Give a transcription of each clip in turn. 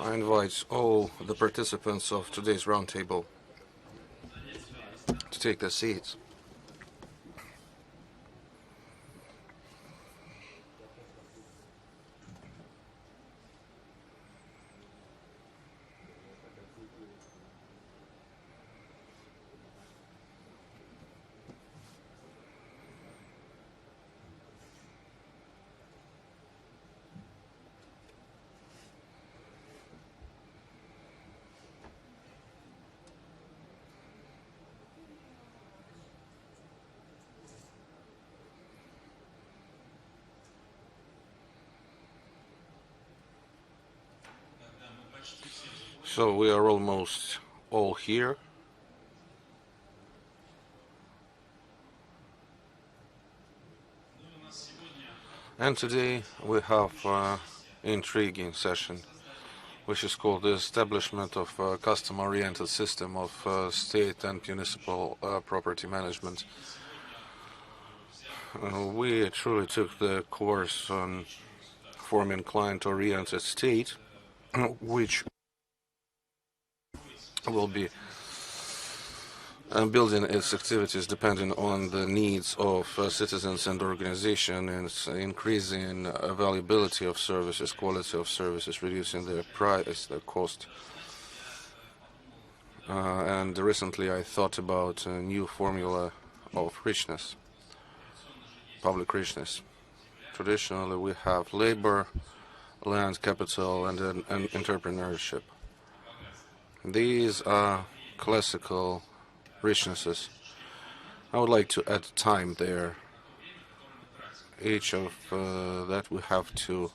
I invite all the participants of today's roundtable to take their seats. So we are almost all here. And today we have an intriguing session, which is called the establishment of a custom-oriented system of state and municipal property management. We truly took the course on forming client-oriented state, which will be building its activities depending on the needs of citizens and organizations, and increasing availability of services, quality of services, reducing their price, their cost. And recently I thought about a new formula of richness, public richness. Traditionally we have labor, land, capital, and entrepreneurship. These are classical richnesses. I would like to add time there. Each of that we have to,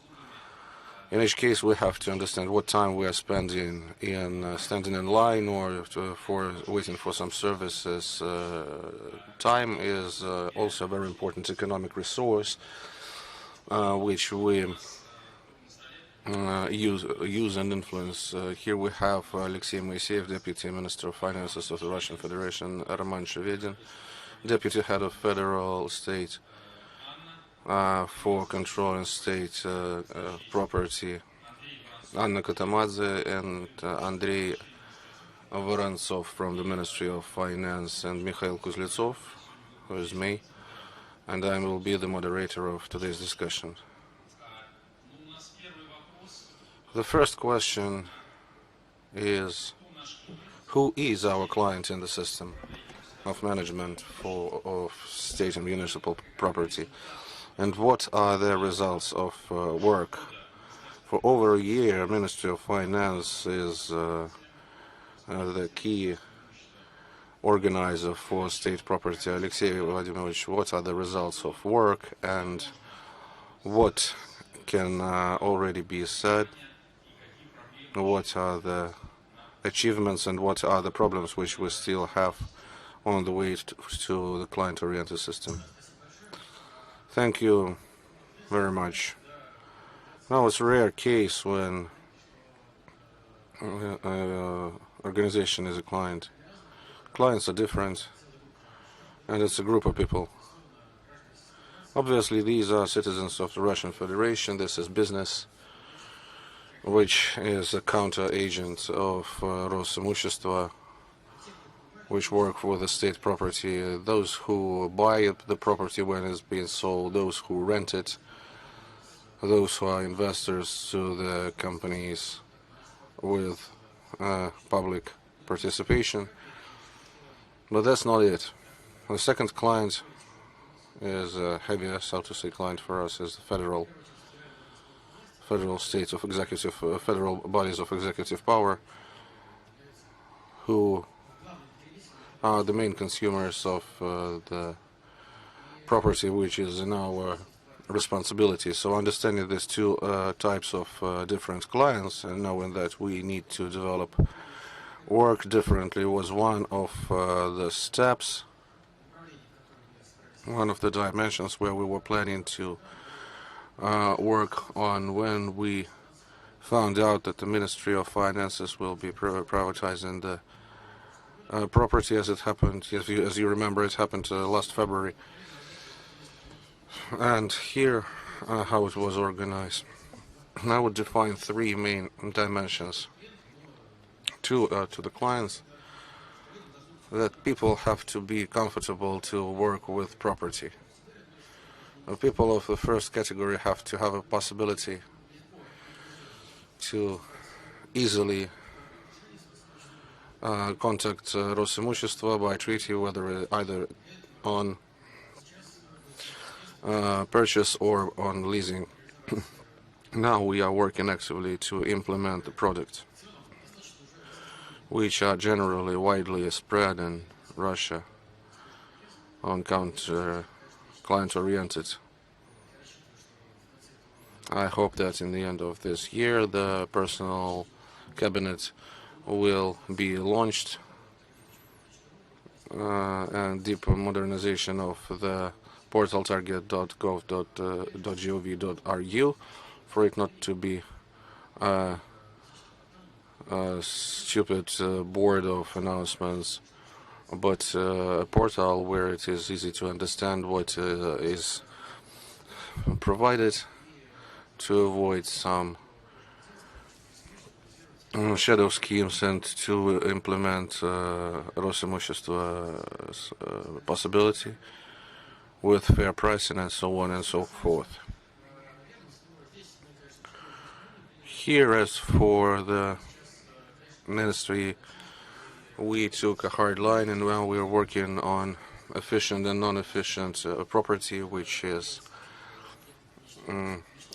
in each case we have to understand what time we are spending in standing in line or for waiting for some services. Time is also a very important economic resource which we use and influence. Here we have Alexei Moiseev, Deputy Minister of Finances of the Russian Federation, Roman Shevedin, Deputy Head of Federal State for Controlling State Property, Anna Katamadze, and Andrei Vorontsov from the Ministry of Finance, and Mikhail Kuzletsov, who is me, and I will be the moderator of today's discussion. The first question is, who is our client in the system of management of state and municipal property, and what are the results of work? For over a year, Ministry of Finance is the key organizer for state property. Alexei Vladimirovich, what are the results of work, and what can already be said? What are the achievements and what are the problems which we still have on the way to the client-oriented system? Thank you very much. Now, it's a rare case when an organization is a client. Clients are different, and it's a group of people. Obviously, these are citizens of the Russian Federation. This is business, which is a counter-agent of Rosimущество, which work for the state property. Those who buy the property when it's being sold, those who rent it, those who are investors to the companies with public participation. But that's not it. The second client is a heavier, so to say, client for us is the federal states of executive, federal bodies of executive power, who are the main consumers of the property which is in our responsibility. So understanding these two types of different clients and knowing that we need to develop work differently was one of the steps, one of the dimensions where we were planning to work on when we found out that the Ministry of Finances will be privatizing the property, as it happened, as you remember, it happened last February. And here, how it was organized. I would define three main dimensions to the clients: that people have to be comfortable to work with property. People of the first category have to have a possibility to easily contact Rosimущество by treaty, whether either on purchase or on leasing. Now we are working actively to implement the products, which are generally widely spread in Russia on client-oriented. I hope that in the end of this year the personal cabinet will be launched and deep modernization of the portal target.gov.gov.ru for it not to be a stupid board of announcements, but a portal where it is easy to understand what is provided, to avoid some shadow schemes and to implement Rosimущество's possibility with fair pricing and so on and so forth. Here, as for the ministry, we took a hard line, and now we are working on efficient and non-efficient property, which is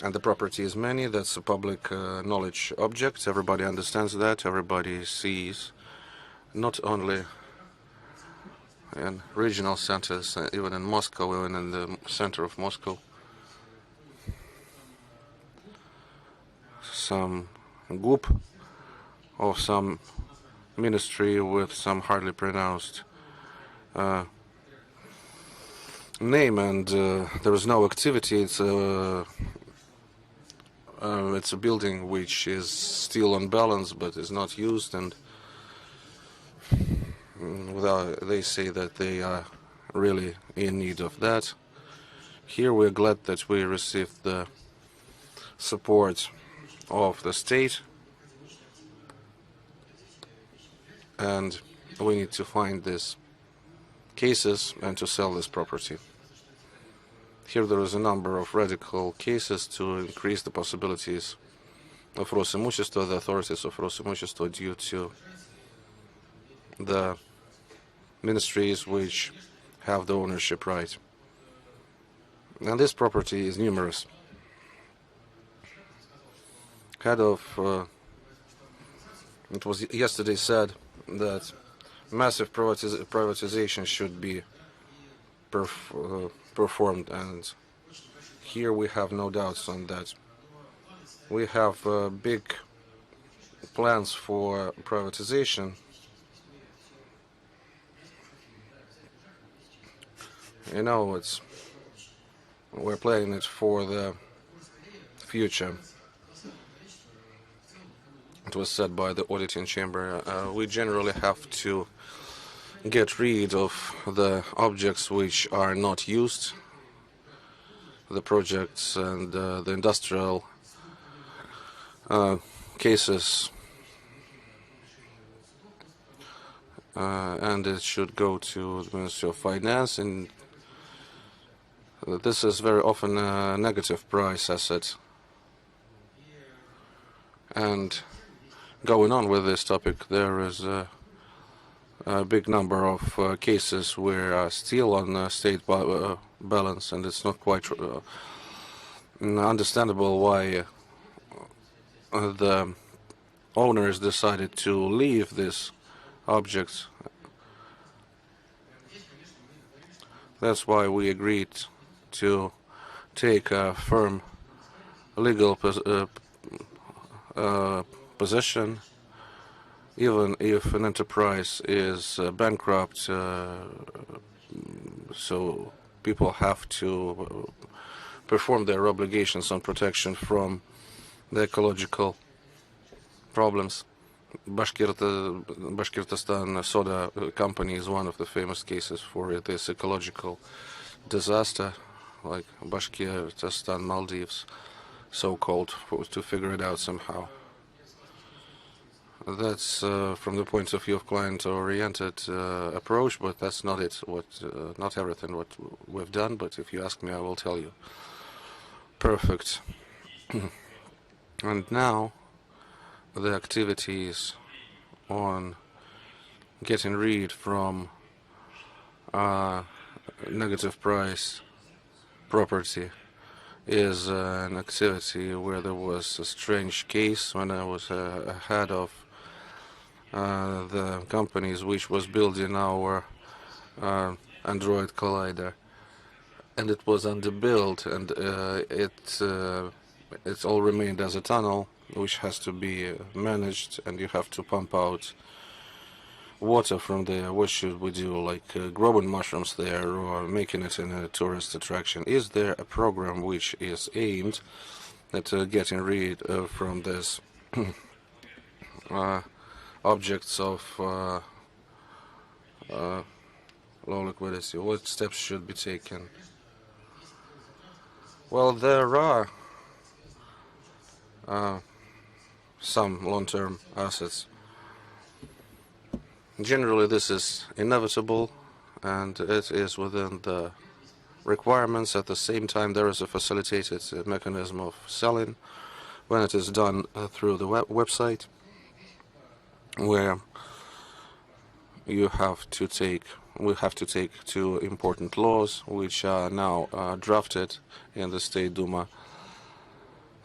and the property is many. That's a public knowledge object. Everybody understands that. Everybody sees, not only in regional centers, even in Moscow, even in the center of Moscow, some group of some ministry with some hardly pronounced name, and there is no activity. It's a building which is still on balance but is not used, and they say that they are really in need of that. Here we're glad that we received the support of the state, and we need to find these cases and to sell this property. Here there is a number of radical cases to increase the possibilities of Rosimущество, the authorities of Rosimущество, due to the ministries which have the ownership right. And this property is numerous. It was yesterday said that massive privatization should be performed, and here we have no doubts on that. We have big plans for privatization. You know, we're playing it for the future. It was said by the auditing chamber. We generally have to get rid of the objects which are not used, the projects and the industrial cases, and it should go to the Ministry of Finance. And this is very often a negative price asset. And going on with this topic, there is a big number of cases where still on state balance, and it's not quite understandable why the owners decided to leave these objects. That's why we agreed to take a firm legal position. Even if an enterprise is bankrupt, so people have to perform their obligations on protection from the ecological problems. Bashkortostan soda company is one of the famous cases for this ecological disaster, like Bashkortostan, Maldives. so-called, to figure it out somehow. That's from the point of view of client-oriented approach, but that's not it. Not everything what we've done, but if you ask me, I will tell you. Perfect. And now the activities on getting rid from negative price property is an activity where there was a strange case when I was head of the companies which was building our Android collider, and it was underbuilt, and it's all remained as a tunnel which has to be managed, and you have to pump out water from there. What should we do, like growing mushrooms there or making it in a tourist attraction? Is there a program which is aimed at getting rid from this objects of low liquidity? What steps should be taken? Well, there are some long-term assets. Generally, this is inevitable, and it is within the requirements. At the same time, there is a facilitated mechanism of selling when it is done through the website, where we have to take two important laws which are now drafted in the State Duma.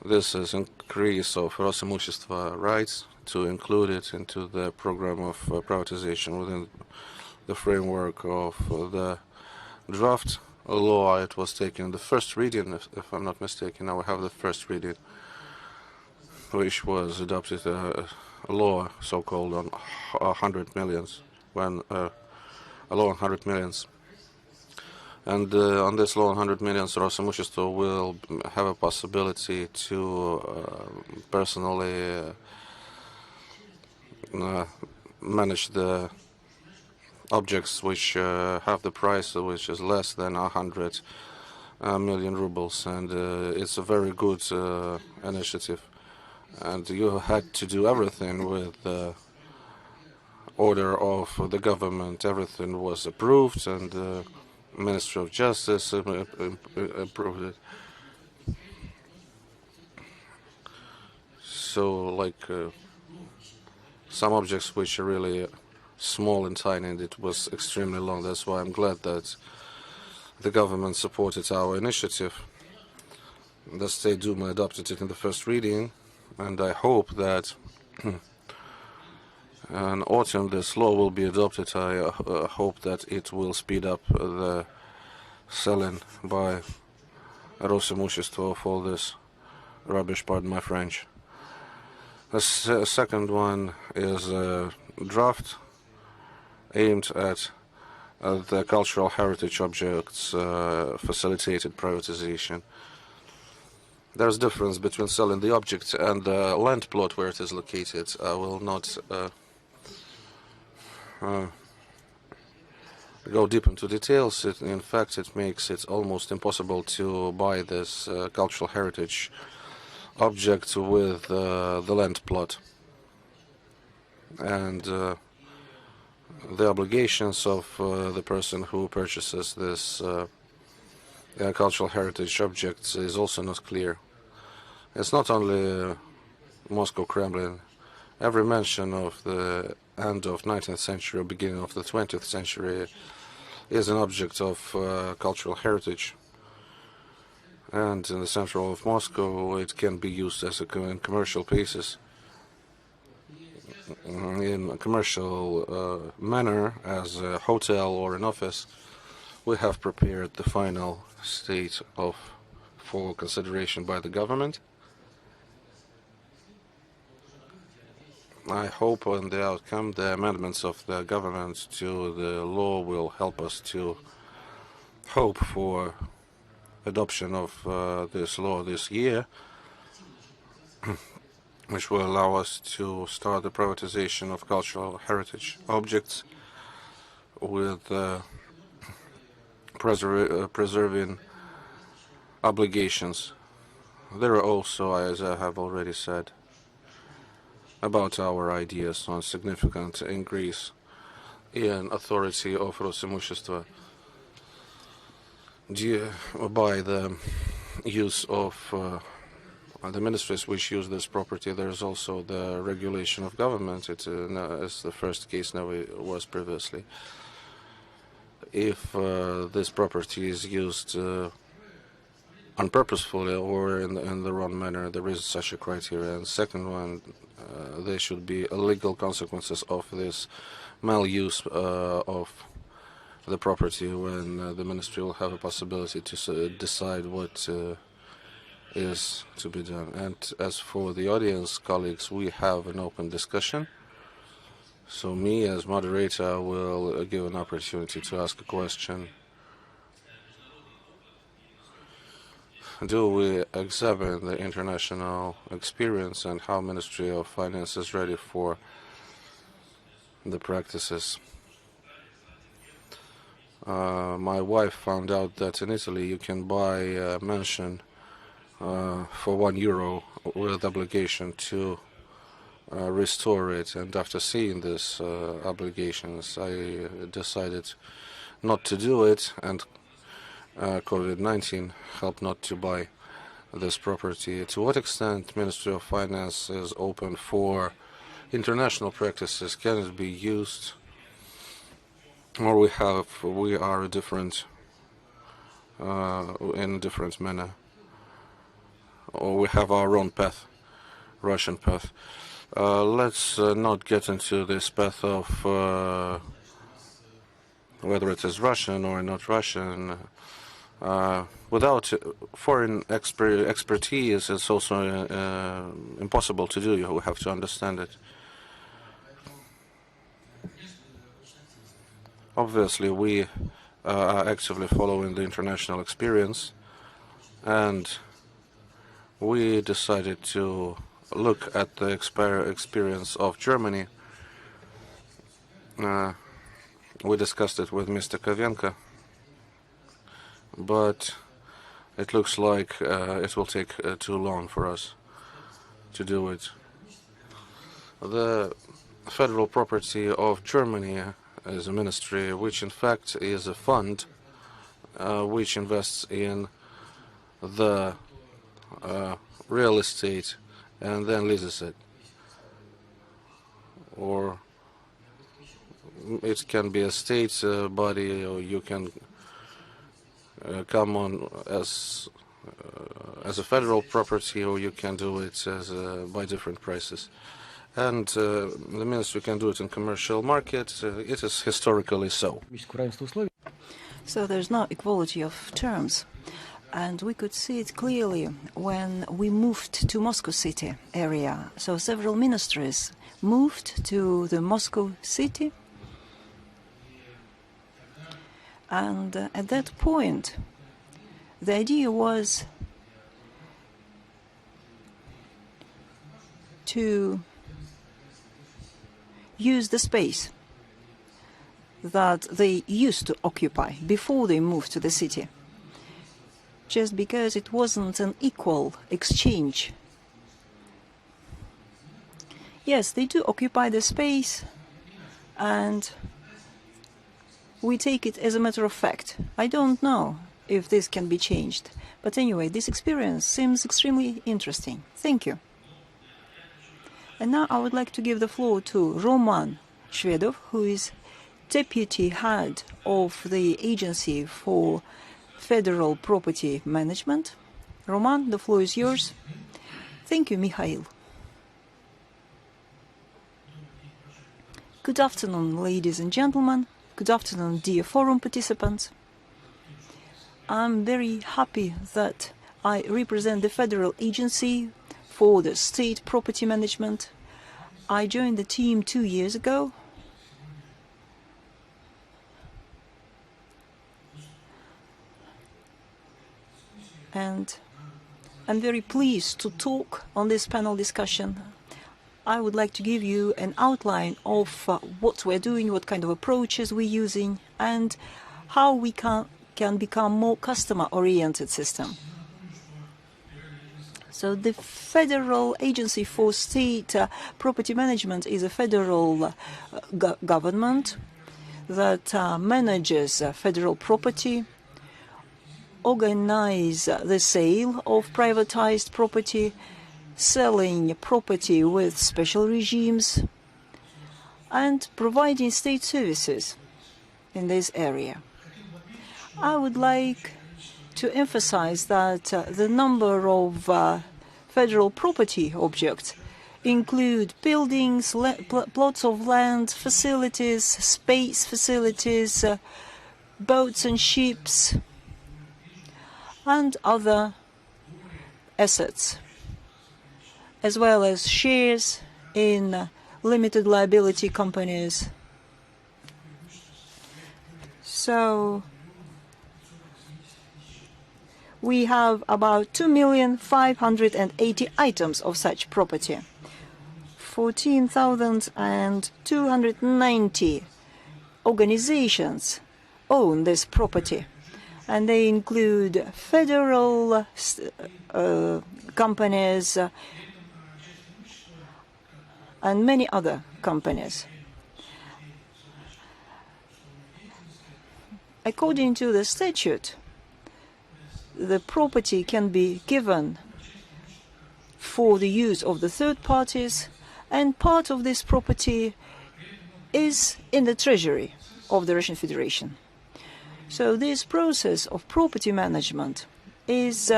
This is increase of Rosimущество rights, to include it into the program of privatization within the framework of the draft law. It was taken the first reading, if I'm not mistaken. Now we have the first reading, which was adopted a law so-called on 100 millions, when a law on 100 millions. And on this law on 100 millions, Rosimущество will have a possibility to personally manage the objects which have the price which is less than 100 million rubles, and it's a very good initiative. And you had to do everything with the order of the government. Everything was approved, and the Ministry of Justice approved it. So, like some objects which are really small and tiny, and it was extremely long. That's why I'm glad that the government supported our initiative. The State Duma adopted it in the first reading, and I hope that in autumn this law will be adopted. I hope that it will speed up the selling by Rosimущество of all this rubbish, pardon my French. The second one is a draft aimed at the cultural heritage objects facilitated privatization. There's a difference between selling the object and the land plot where it is located. I will not go deep into details. In fact, it makes it almost impossible to buy this cultural heritage object with the land plot. And the obligations of the person who purchases this cultural heritage objects is also not clear. It's not only Moscow Kremlin. Every mention of the end of 19th century or beginning of the 20th century is an object of cultural heritage. And in the center of Moscow, it can be used as in commercial basis, in a commercial manner, as a hotel or an office. We have prepared the final state for consideration by the government. I hope on the outcome, the amendments of the government to the law will help us to hope for adoption of this law this year, which will allow us to start the privatization of cultural heritage objects with preserving obligations There are also, as I have already said, about our ideas on significant increase in authority of Rosimущества by the use of the ministries which use this property. There is also the regulation of government. It as the first case now it was previously. If this property is used unpurposefully or in the wrong manner, there is such a criteria. And second one, there should be legal consequences of this maluse of the property when the ministry will have a possibility to decide what is to be done. And as for the audience, colleagues, we have an open discussion. So me, as moderator, will give an opportunity to ask a question. Do we examine the international experience and how Ministry of Finance is ready for the practices? My wife found out that in Italy you can buy a mansion for €1 with obligation to restore it, and after seeing these obligations I decided not to do it, and COVID-19 helped not to buy this property. To what extent Ministry of Finance is open for international practices? Can it be used, or we are different in a different manner, or we have our own path, Russian path? Let's not get into this path of whether it is Russian or not Russian. Without foreign expertise, it's also impossible to do. You have to understand it. Obviously, we are actively following the international experience, and we decided to look at the experience of Germany. We discussed it with Mr. Kovenko, but it looks like it will take too long for us to do it. The federal property of Germany is a ministry, which in fact is a fund which invests in the real estate and then leases it. Or it can be a state body, or you can come on as a federal property, or you can do it as by different prices. And the ministry can do it in commercial market. It is historically so. So there's no equality of terms. And we could see it clearly when we moved to Moscow city area. So several ministries moved to the Moscow city. And at that point, the idea was to use the space that they used to occupy before they moved to the city, just because it wasn't an equal exchange. Yes, they do occupy the space, and we take it as a matter of fact. I don't know if this can be changed. But anyway, this experience seems extremely interesting. Thank you. And now I would like to give the floor to Roman Shvedov, who is Deputy Head of the Agency for Federal Property Management. Roman, the floor is yours. Thank you, Mikhail. Good afternoon, ladies and gentlemen. Good afternoon, dear forum participants. I'm very happy that I represent the Federal Agency for the State Property Management. I joined the team 2 years ago. And I'm very pleased to talk on this panel discussion. I would like to give you an outline of what we're doing, what kind of approaches we're using, and how we can become more customer-oriented system. So the Federal Agency for State Property Management is a federal government that manages federal property, organize the sale of privatized property, selling property with special regimes, and providing state services in this area. I would like to emphasize that the number of federal property objects include buildings, plots of land, facilities, space facilities, boats and ships, and other assets, as well as shares in limited liability companies. So we have about 2,580,000 items of such property. 14,290 organizations own this property, and they include federal companies and many other companies. According to the statute, the property can be given for the use of the third parties, and part of this property is in the treasury of the Russian Federation. So this process of property management is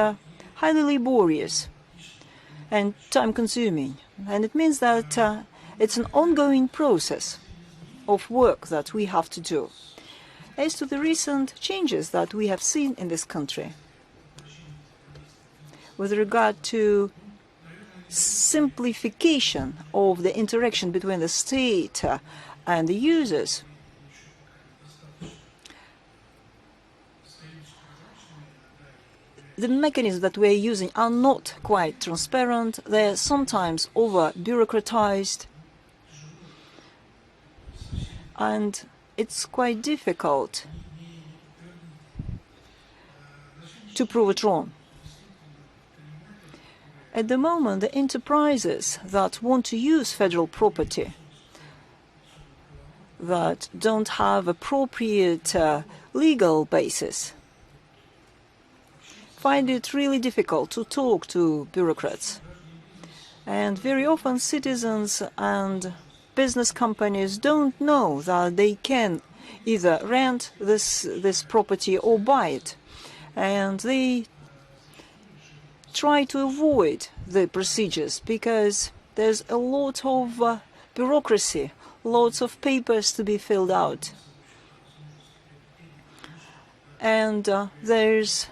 highly laborious and time-consuming, and it means that it's an ongoing process of work that we have to do. As to the recent changes that we have seen in this country, with regard to simplification of the interaction between the state and the users, the mechanisms that we are using are not quite transparent. They are sometimes over-bureaucratized, and it's quite difficult to prove it wrong. At the moment, the enterprises that want to use federal property that don't have appropriate legal basis find it really difficult to talk to bureaucrats. And very often citizens and business companies don't know that they can either rent this property or buy it. And they try to avoid the procedures because there's a lot of bureaucracy, lots of papers to be filled out. And there's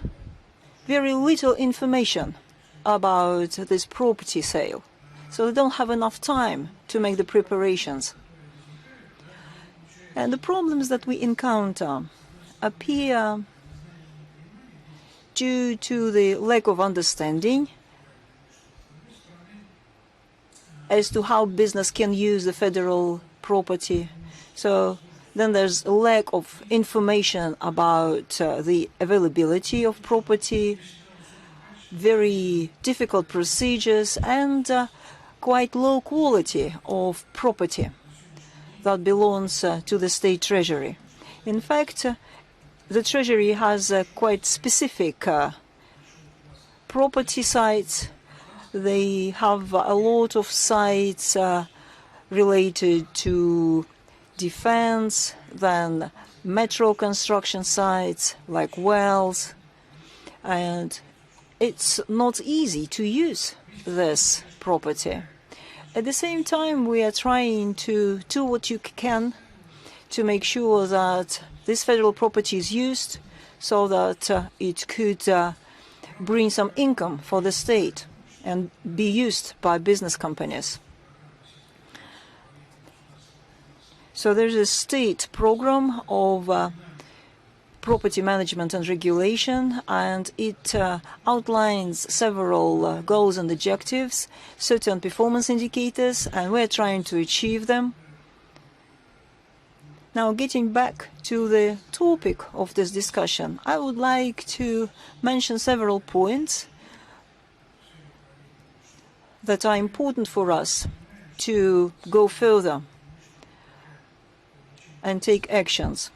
very little information about this property sale. So they don't have enough time to make the preparations. And the problems that we encounter appear due to the lack of understanding as to how business can use the federal property. So then there's a lack of information about the availability of property, very difficult procedures, and quite low quality of property that belongs to the state treasury. In fact, the treasury has quite specific property sites. They have a lot of sites related to defense, then metro construction sites like wells, and it's not easy to use this property. At the same time, we are trying to do what you can to make sure that this federal property is used so that it could bring some income for the state and be used by business companies. So there's a state program of property management and regulation, and it outlines several goals and objectives, certain performance indicators, and we're trying to achieve them. Now, getting back to the topic of this discussion, I would like to mention several points that are important for us to go further and take actions.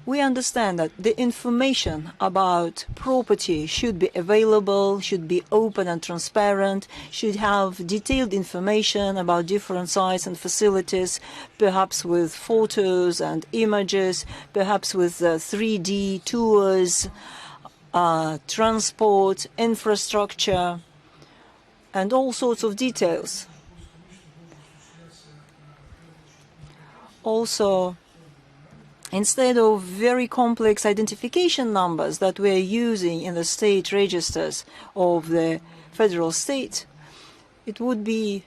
We understand that the information about property should be available, should be open and transparent, should have detailed information about different sites and facilities, perhaps with photos and images, perhaps with 3D tours, transport, infrastructure, and all sorts of details. Also, instead of very complex identification numbers that we're using in the state registers of the federal state, it would be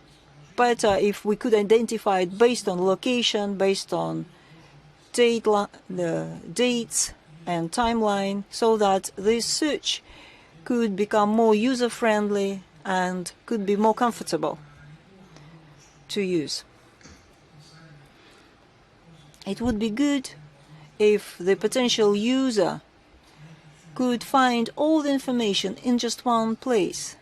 better if we could identify it based on location, based on the dates and timeline, so that this search could become more user-friendly and could be more comfortable to use. It would be good if the potential user could find all the information in just one place,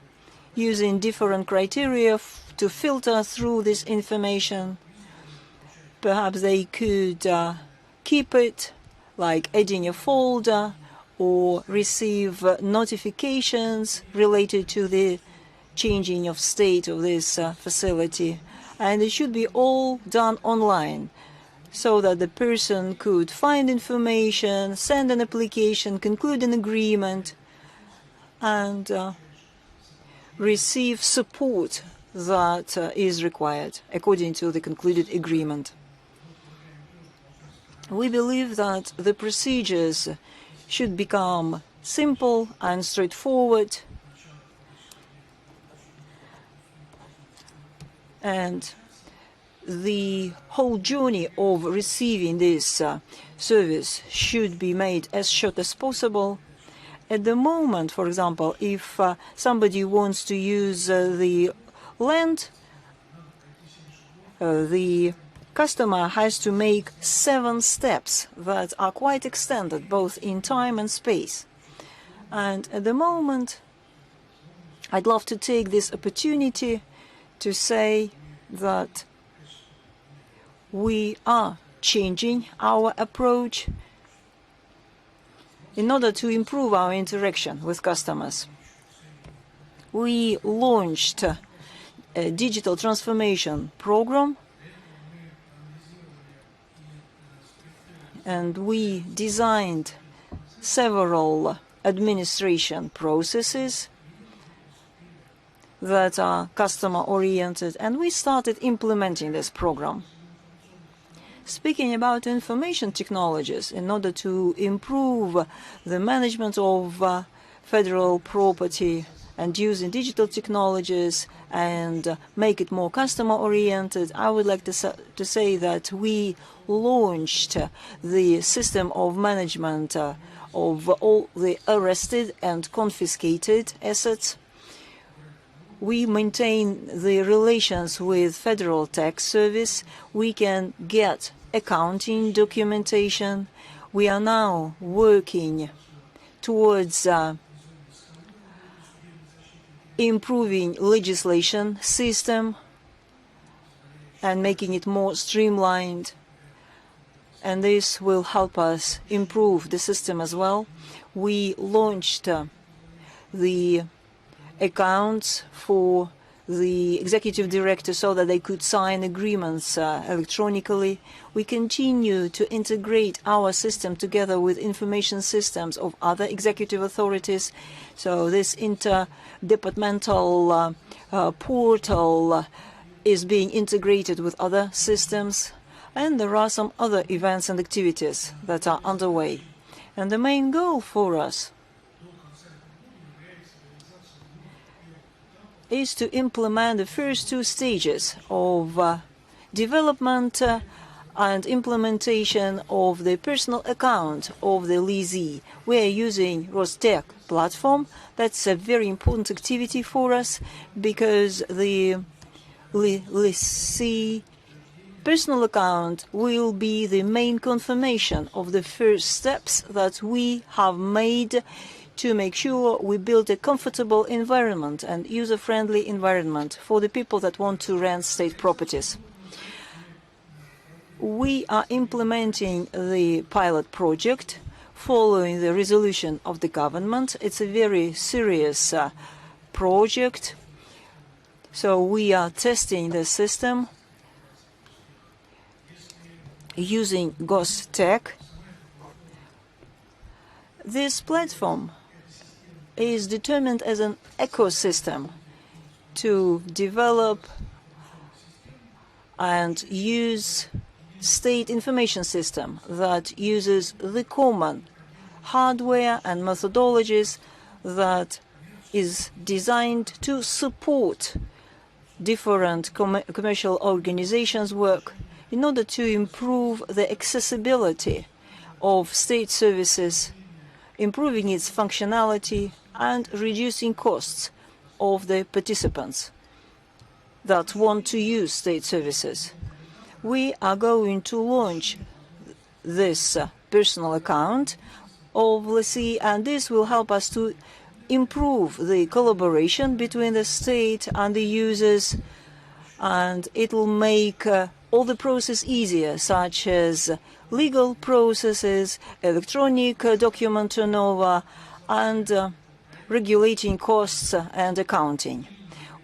using different criteria to filter through this information. Perhaps they could keep it, like adding a folder, or receive notifications related to the changing of state of this facility. And it should be all done online, so that the person could find information, send an application, conclude an agreement, and receive support that is required according to the concluded agreement. We believe that the procedures should become simple and straightforward, and the whole journey of receiving this service should be made as short as possible. At the moment, for example, if somebody wants to use the land, the customer has to make 7 steps that are quite extended, both in time and space. And at the moment, I'd love to take this opportunity to say that we are changing our approach in order to improve our interaction with customers. We launched a digital transformation program, and we designed several administration processes that are customer-oriented, and we started implementing this program. Speaking about information technologies, in order to improve the management of federal property and using digital technologies and make it more customer-oriented, I would like to say that we launched the system of management of all the arrested and confiscated assets. We maintain the relations with Federal Tax Service. We can get accounting documentation. We are now working towards improving legislation system and making it more streamlined. And this will help us improve the system as well. We launched the accounts for the executive director so that they could sign agreements electronically. We continue to integrate our system together with information systems of other executive authorities. So this interdepartmental portal is being integrated with other systems. And there are some other events and activities that are underway. And the main goal for us is to implement the first 2 stages of development and implementation of the personal account of the lessee. We are using Rostec platform. That's a very important activity for us because the lessee personal account will be the main confirmation of the first steps that we have made to make sure we build a comfortable environment and user-friendly environment for the people that want to rent state properties. We are implementing the pilot project following the resolution of the government. It's a very serious project. So we are testing the system using GOS-Tech. This platform is determined as an ecosystem to develop and use state information system that uses the common hardware and methodologies that is designed to support different commercial organizations' work in order to improve the accessibility of state services, improving its functionality and reducing costs of the participants that want to use state services. We are going to launch this personal account of lessee, and this will help us to improve the collaboration between the state and the users, and it will make all the process easier, such as legal processes, electronic document turnover, and regulating costs and accounting.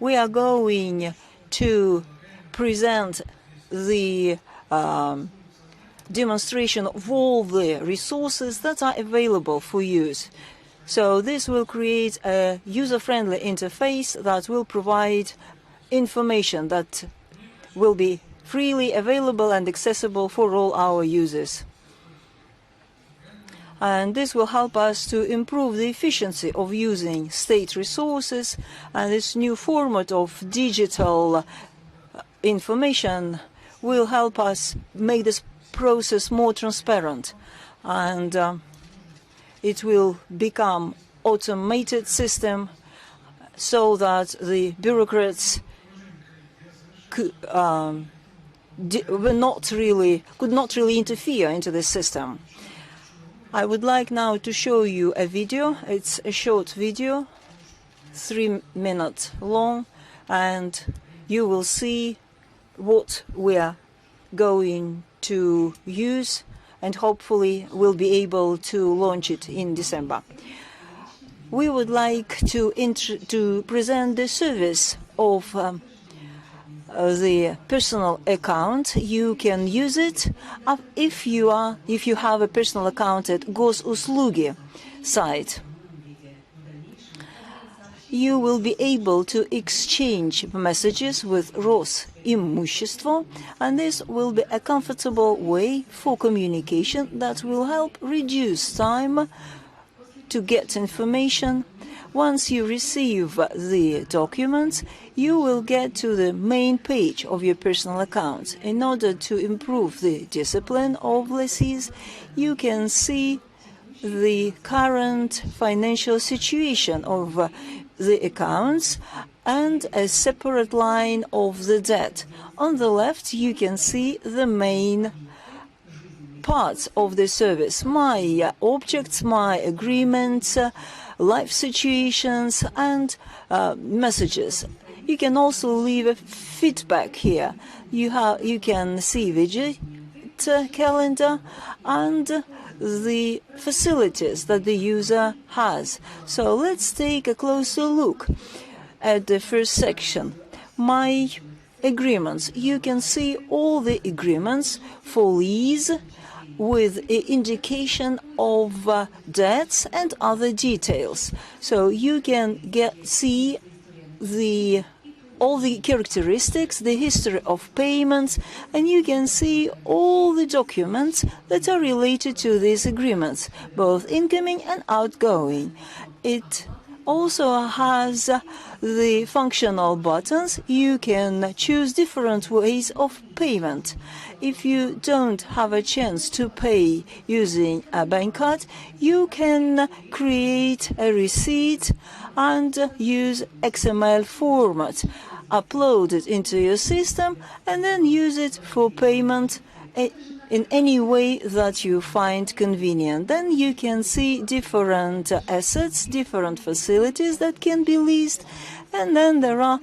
We are going to present the demonstration of all the resources that are available for use. So this will create a user-friendly interface that will provide information that will be freely available and accessible for all our users. And this will help us to improve the efficiency of using state resources, and this new format of digital information will help us make this process more transparent, and it will become automated system so that the bureaucrats could not really interfere into the system. I would like now to show you a video. It's a short video, 3 minutes long, and you will see what we are going to use, and hopefully we'll be able to launch it in December. We would like to present the service of the personal account. You can use it if you have a personal account at Gosuslugi site. You will be able to exchange messages with Росимущество, and this will be a comfortable way for communication that will help reduce time to get information. Once you receive the documents, you will get to the main page of your personal account. In order to improve the discipline of lessees, you can see the current financial situation of the accounts and a separate line of the debt. On the left, you can see the main parts of the service: my objects, my agreements, life situations, and messages. You can also leave a feedback here. You can see widget calendar and the facilities that the user has. So let's take a closer look at the first section, my agreements. You can see all the agreements for lease with an indication of debts and other details. So you can see all the characteristics, the history of payments, and you can see all the documents that are related to these agreements, both incoming and outgoing. It also has the functional buttons. You can choose different ways of payment. If you don't have a chance to pay using a bank card, you can create a receipt and use XML format, upload it into your system, and then use it for payment in any way that you find convenient. Then you can see different assets, different facilities that can be leased, and then there are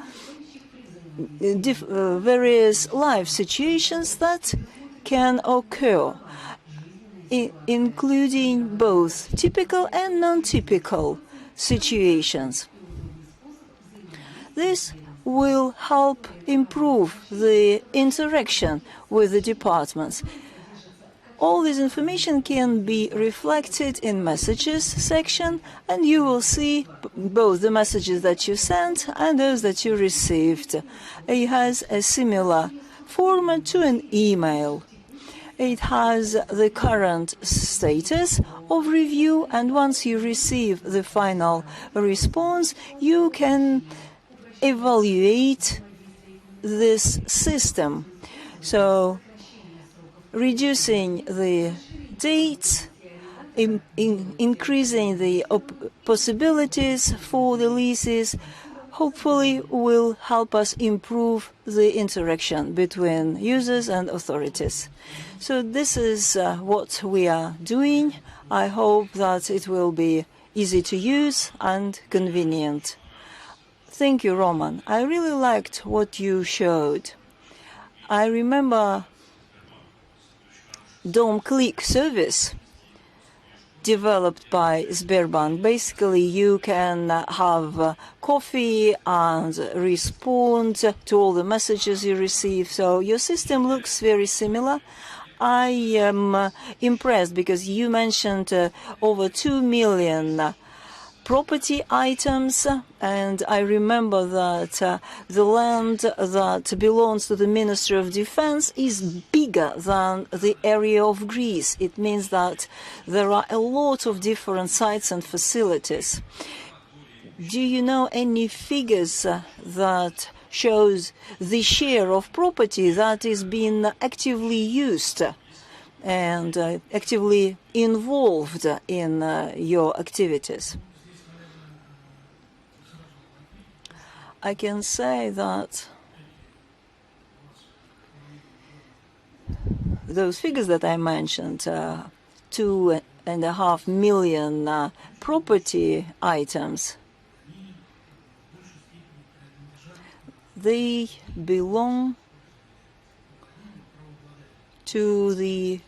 various life situations that can occur, including both typical and non-typical situations. This will help improve the interaction with the departments. All this information can be reflected in messages section, and you will see both the messages that you sent and those that you received. It has a similar format to an email. It has the current status of review, and once you receive the final response, you can evaluate this system. So reducing the dates, increasing the possibilities for the leases, hopefully will help us improve the interaction between users and authorities. So this is what we are doing. I hope that it will be easy to use and convenient. Thank you, Roman. I really liked what you showed. I remember Dom Click service developed by Sberbank. Basically, you can have coffee and respond to all the messages you receive. So your system looks very similar. I am impressed because you mentioned over 2 million property items, and I remember that the land that belongs to the Ministry of Defense is bigger than the area of Greece. It means that there are a lot of different sites and facilities. Do you know any figures that shows the share of property that is being actively used and actively involved in your activities? I can say that those figures that I mentioned, 2.5 million property items, they belong to the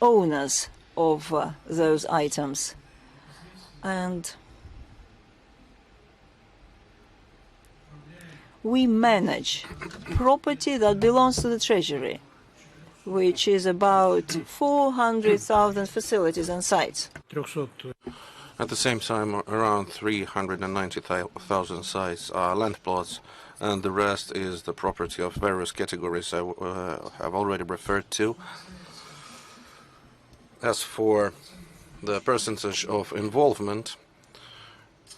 owners of those items. And we manage property that belongs to the Treasury, which is about 400,000 facilities and sites. At the same time, around 390,000 sites are land plots, and the rest is the property of various categories I have already referred to. As for the percentage of involvement,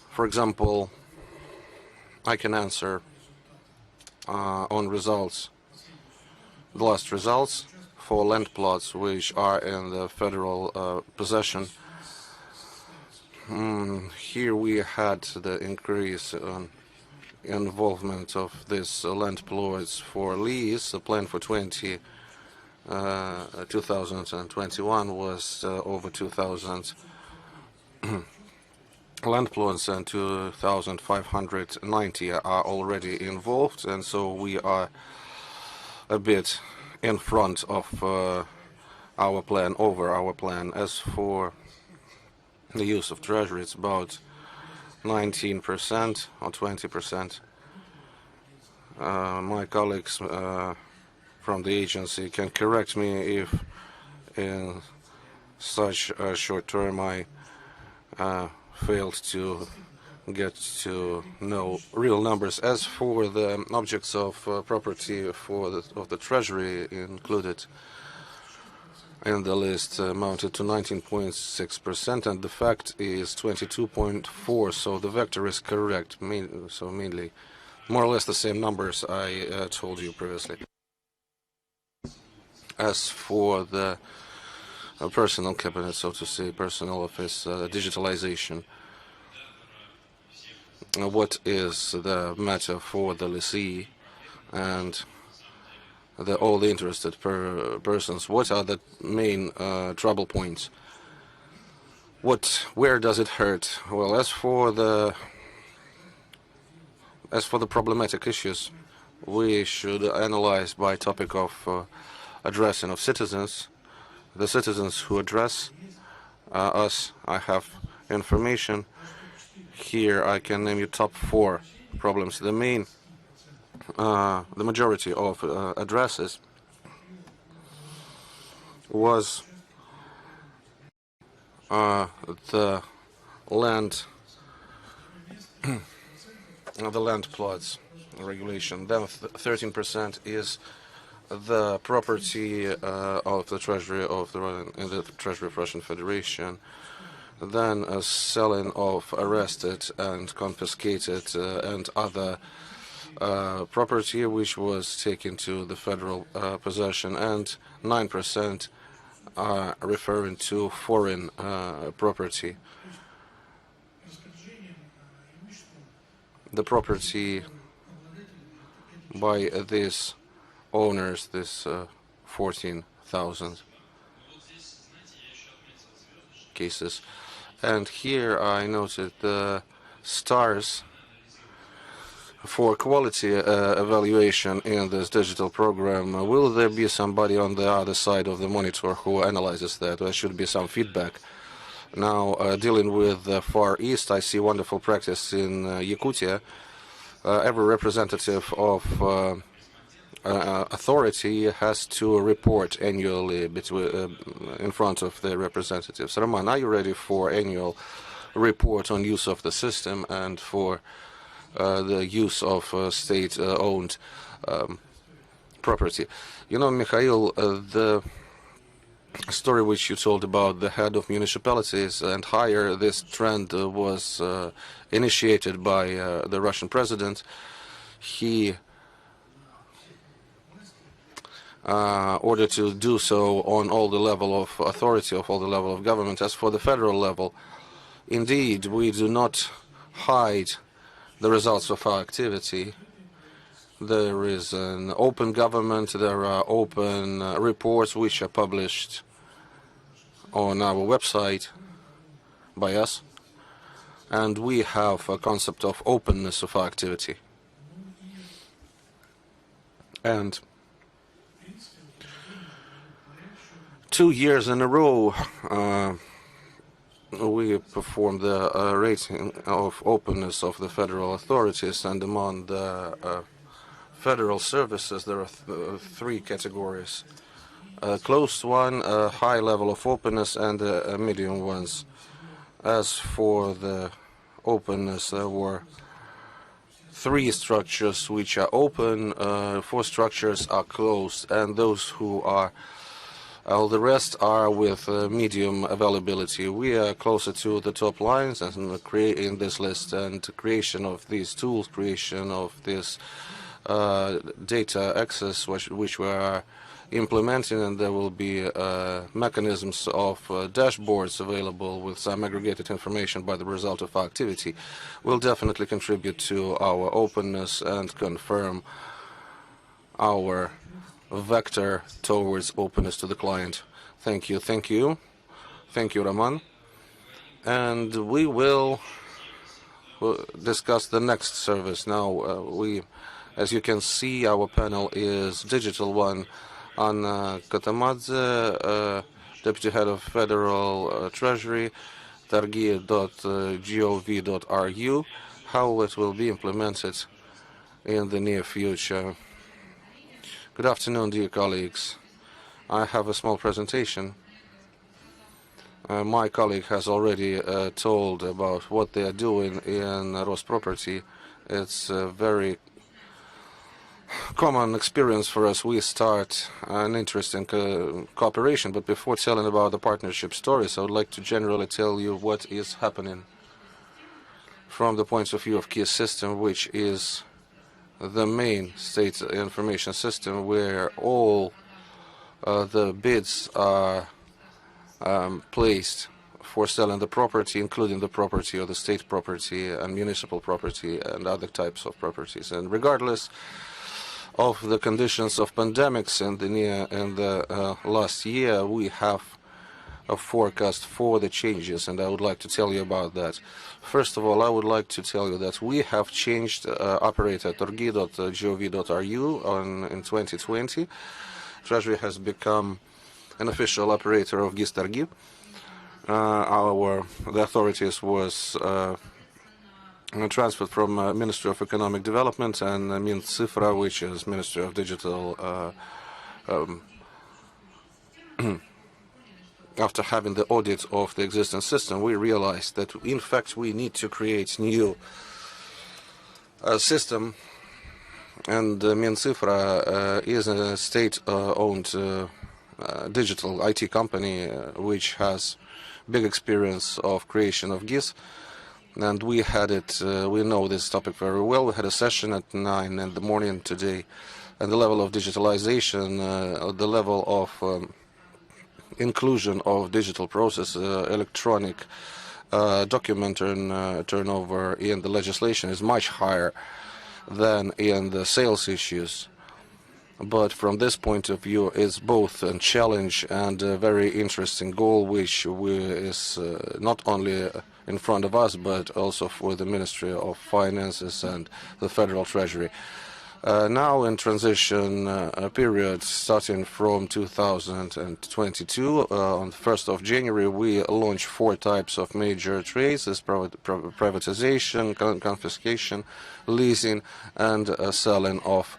for example, I can answer on results. The last results for land plots which are in the federal possession. Here we had the increase in involvement of this land plots for lease. The plan for 2021 was over 2,000 land plots, and 2,590 are already involved, and so we are a bit in front of our plan, over our plan. As for the use of Treasury, it's about 19% or 20%. My colleagues from the agency can correct me if in such a short term I failed to get to know real numbers. As for the objects of property of the Treasury included in the list amounted to 19.6%, and the fact is 22.4%, so the vector is correct. So mainly, more or less the same numbers I told you previously. As for the personal cabinet, so to say, personal office digitalization, what is the matter for the lessee, and all the interested persons. What are the main trouble points? Where does it hurt? Well, as for the problematic issues, we should analyze by topic of addressing of citizens. The citizens who address us, I have information here. I can name you top 4 problems. The majority of addresses was the land plots regulation. Then 13% is the property of the Treasury in the Treasury of Russian Federation. Then selling of arrested and confiscated and other property which was taken to the federal possession, and 9% are referring to foreign property. The property by these owners, this 14,000 cases. And here I noted the stars for quality evaluation in this digital program. Will there be somebody on the other side of the monitor who analyzes that? There should be some feedback. Now, dealing with the Far East, I see wonderful practice in Yakutia. Every representative of authority has to report annually in front of the representatives. Roman, are you ready for annual report on use of the system and for the use of state-owned property? You know, Mikhail, the story which you told about the head of municipalities and higher, this trend was initiated by the Russian president. He ordered to do so on all the level of authority, of all the level of government. As for the federal level, indeed, we do not hide the results of our activity. There is an open government, there are open reports which are published on our website by us, and we have a concept of openness of our activity. And 2 years in a row, we performed the rating of openness of the federal authorities, and among the federal services there are 3 categories. A closed one, a high level of openness, and a medium ones. As for the openness, there were 3 structures which are open, 4 structures are closed, and those who are all the rest are with medium availability. We are closer to the top lines and creating this list, and creation of these tools, creation of this data access which we are implementing, and there will be mechanisms of dashboards available with some aggregated information by the result of our activity, will definitely contribute to our openness and confirm our vector towards openness to the client. Thank you. Thank you. Thank you, Roman. And we will discuss the next service. Now, as you can see, our panel is digital one. Anna Katamadze, Deputy Head of Federal Treasury, targi.gov.ru, how it will be implemented in the near future. Good afternoon, dear colleagues. I have a small presentation. My colleague has already told about what they are doing in Rosproperty. It's a very common experience for us. We start an interesting cooperation, but before telling about the partnership stories, I would like to generally tell you what is happening from the point of view of KISS system, which is the main state information system where all the bids are placed for selling the property, including the property or the state property and municipal property and other types of properties. And regardless of the conditions of pandemics in the last year, we have a forecast for the changes, and I would like to tell you about that. First of all, I would like to tell you that we have changed operator torgi.gov.ru in 2020. Treasury has become an official operator of GIS Targi. The authorities was transferred from Ministry of Economic Development and municipal, which is Ministry of Digital. After having the audit of the existing system, we realized that in fact we need to create new system, and Mincifra is a state-owned digital IT company which has big experience of creation of GIS, and we had it. We know this topic very well. We had a session at 9 in the morning today, and the level of digitalization, the level of inclusion of digital process, electronic document turnover in the legislation is much higher than in the sales issues. But from this point of view, it's both a challenge and a very interesting goal, which is not only in front of us, but also for the Ministry of Finances and the Federal Treasury. Now in transition period, starting from 2022, on the 1st of January, we launched 4 types of major trades: as privatization, confiscation, leasing, and selling of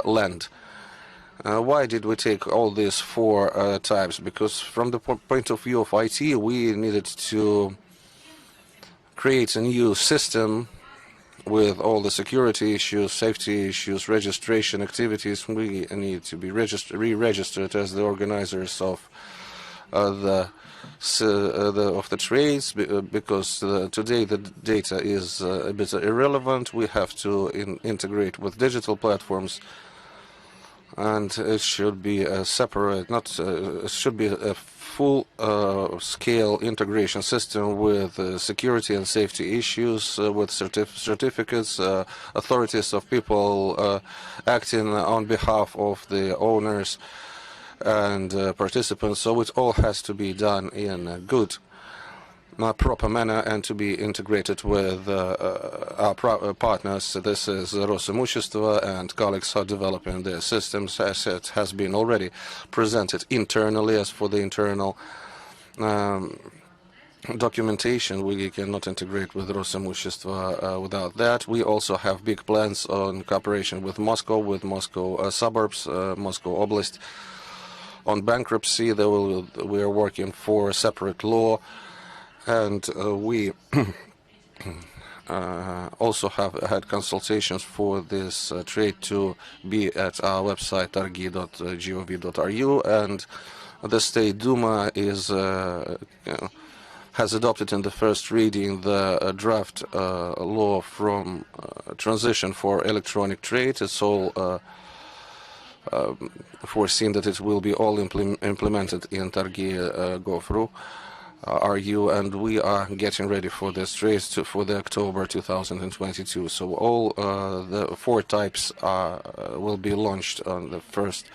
land. Why did we take all these 4 types? Because from the point of view of IT, we needed to create a new system with all the security issues, safety issues, registration activities. We need to be re-registered as the organizers of the trades, because today the data is a bit irrelevant. We have to integrate with digital platforms, and it should be a separate, it should be a full-scale integration system with security and safety issues, with certificates, authorities of people acting on behalf of the owners and participants. So it all has to be done in a good, proper manner and to be integrated with our partners. This is Rosimущество, and colleagues are developing their systems as it has been already presented internally. As for the internal documentation, we cannot integrate with Rosimущество without that. We also have big plans on cooperation with Moscow suburbs, Moscow Oblast. On bankruptcy, we are working for a separate law. And we also have had consultations for this trade to be at our website targi.gov.ru, and the State Duma has adopted in the first reading the draft law from transition for electronic trade. It's all foreseen that it will be all implemented in Targi.gov.ru. And we are getting ready for this race for the October 2022. So all the 4 types will be launched on the 1st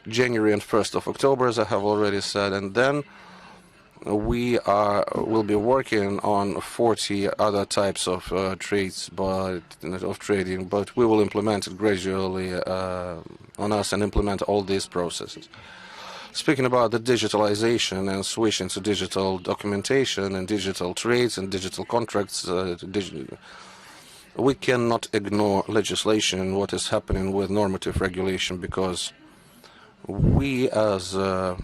January and 1st of October, as I have already said, and then we will be working on 40 other types of trades, of trading, but we will implement it gradually on us and implement all these processes. Speaking about the digitalization and switching to digital documentation and digital trades and digital contracts, we cannot ignore legislation and what is happening with normative regulation, because we as the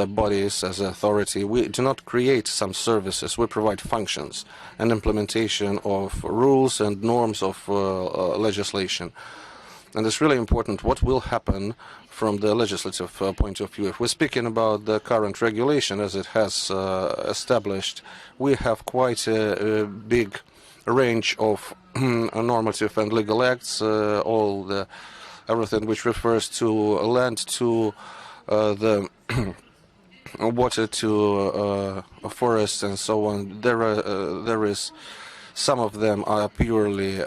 bodies, as authority, we do not create some services, we provide functions and implementation of rules and norms of legislation. And it's really important what will happen from the legislative point of view. If we're speaking about the current regulation as it has established, we have quite a big range of normative and legal acts, everything which refers to land, to the water, to forests, and so on. There is some of them are purely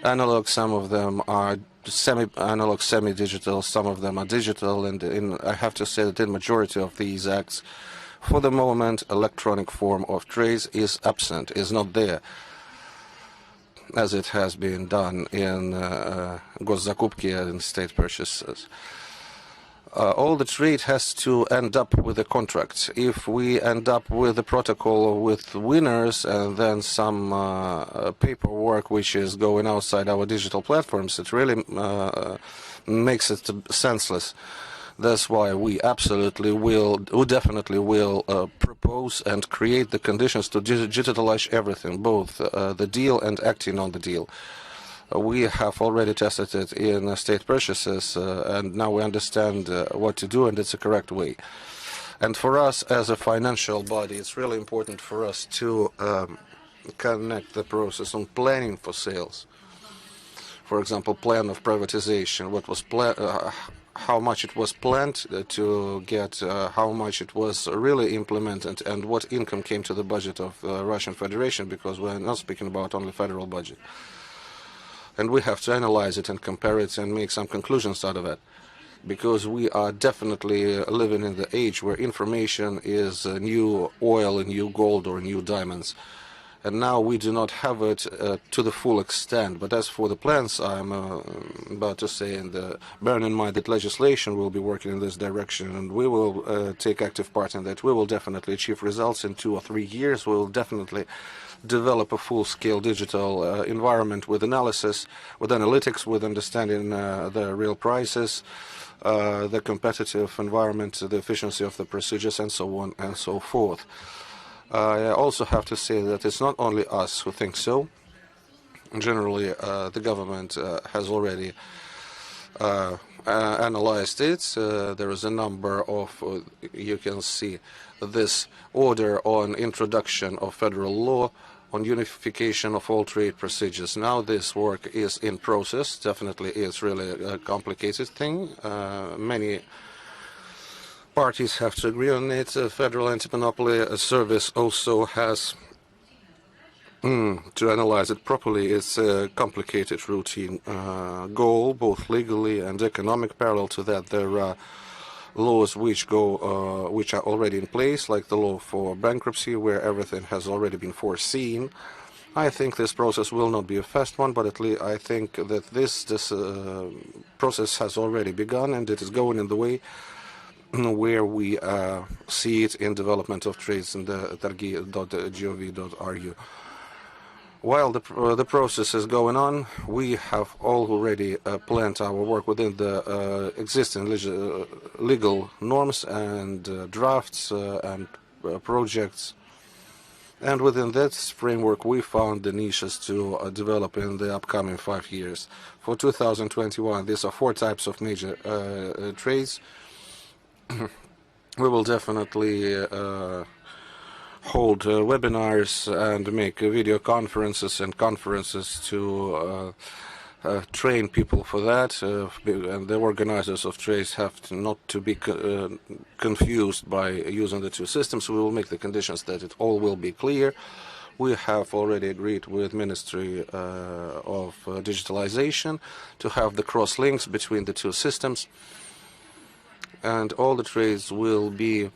analog, some of them are semi-analog, semi-digital. Some of them are digital, and I have to say that in majority of these acts, for the moment, electronic form of trades is absent, is not there, as it has been done in госзакупки and state purchases. All the trade has to end up with a contract. If we end up with a protocol with winners and then some paperwork which is going outside our digital platforms, it really makes it senseless. That's why we definitely will propose and create the conditions to digitalize everything, both the deal and acting on the deal. We have already tested it in state purchases, and now we understand what to do, and it's a correct way. And for us as a financial body, it's really important for us to connect the process on planning for sales. For example, plan of privatization, what was how much it was planned to get, how much it was really implemented, and what income came to the budget of the Russian Federation, because we're not speaking about only federal budget. And we have to analyze it and compare it and make some conclusions out of it, because we are definitely living in the age where information is new oil and new gold or new diamonds. And now we do not have it to the full extent. But as for the plans, I'm about to say, and bearing in mind that legislation will be working in this direction, and we will take active part in that, we will definitely achieve results in 2 or 3 years. We will definitely develop a full-scale digital environment with analysis, with analytics, with understanding the real prices, the competitive environment, the efficiency of the procedures, and so on and so forth. I also have to say that it's not only us who think so. Generally, the government has already analyzed it. There is a number of, you can see this order on introduction of federal law on unification of all trade procedures. Now this work is in process. Definitely it's really a complicated thing. Many parties have to agree on it. Federal Anti-Monopoly Service also has to analyze it properly. It's a complicated routine goal, both legally and economic. Parallel to that, there are laws which are already in place, like the law for bankruptcy, where everything has already been foreseen. I think this process will not be a fast one, but at least I think that this process has already begun, and it is going in the way where we see it in development of trades in the targi.gov.ru. While the process is going on, we have already planned our work within the existing legal norms and drafts and projects. And within that framework, we found the niches to develop in the upcoming 5 years. For 2021, these are 4 types of major trades. We will definitely hold webinars and make video conferences and conferences to train people for that. And the organizers of trades have not to be confused by using the 2 systems. We will make the conditions that it all will be clear. We have already agreed with Ministry of Digitalization to have the cross links between the 2 systems. And all the trades will be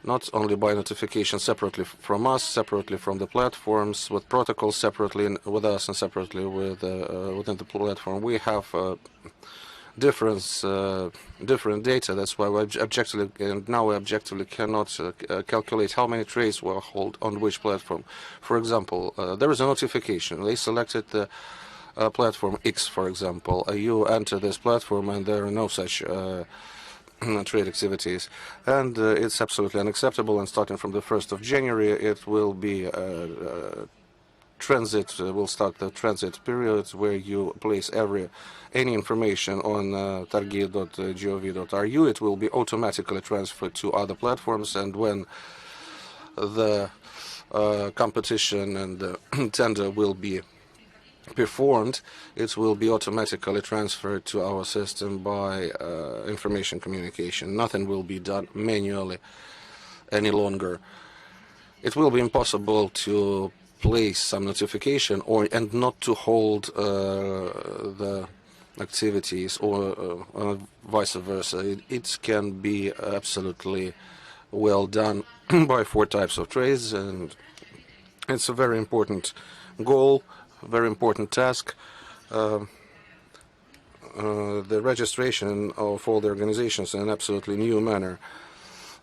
not only by notification separately from us, separately from the platforms, with protocols separately with us and separately with within the platform. We have different data. That's why we objectively cannot calculate how many trades will hold on which platform. For example, there is a notification. They selected the platform X, for example. You enter this platform and there are no such trade activities, and it's absolutely unacceptable. And starting from the 1st of January, it will be transit. Will start the transit period where you place any information on targi.gov.ru. It will be automatically transferred to other platforms, and when the competition and the tender will be performed, it will be automatically transferred to our system by information communication. Nothing will be done manually any longer. It will be impossible to place some notification and not to hold the activities or vice versa. It can be absolutely well done by 4 types of trades, and it's a very important goal, a very important task. The registration of all the organizations in an absolutely new manner.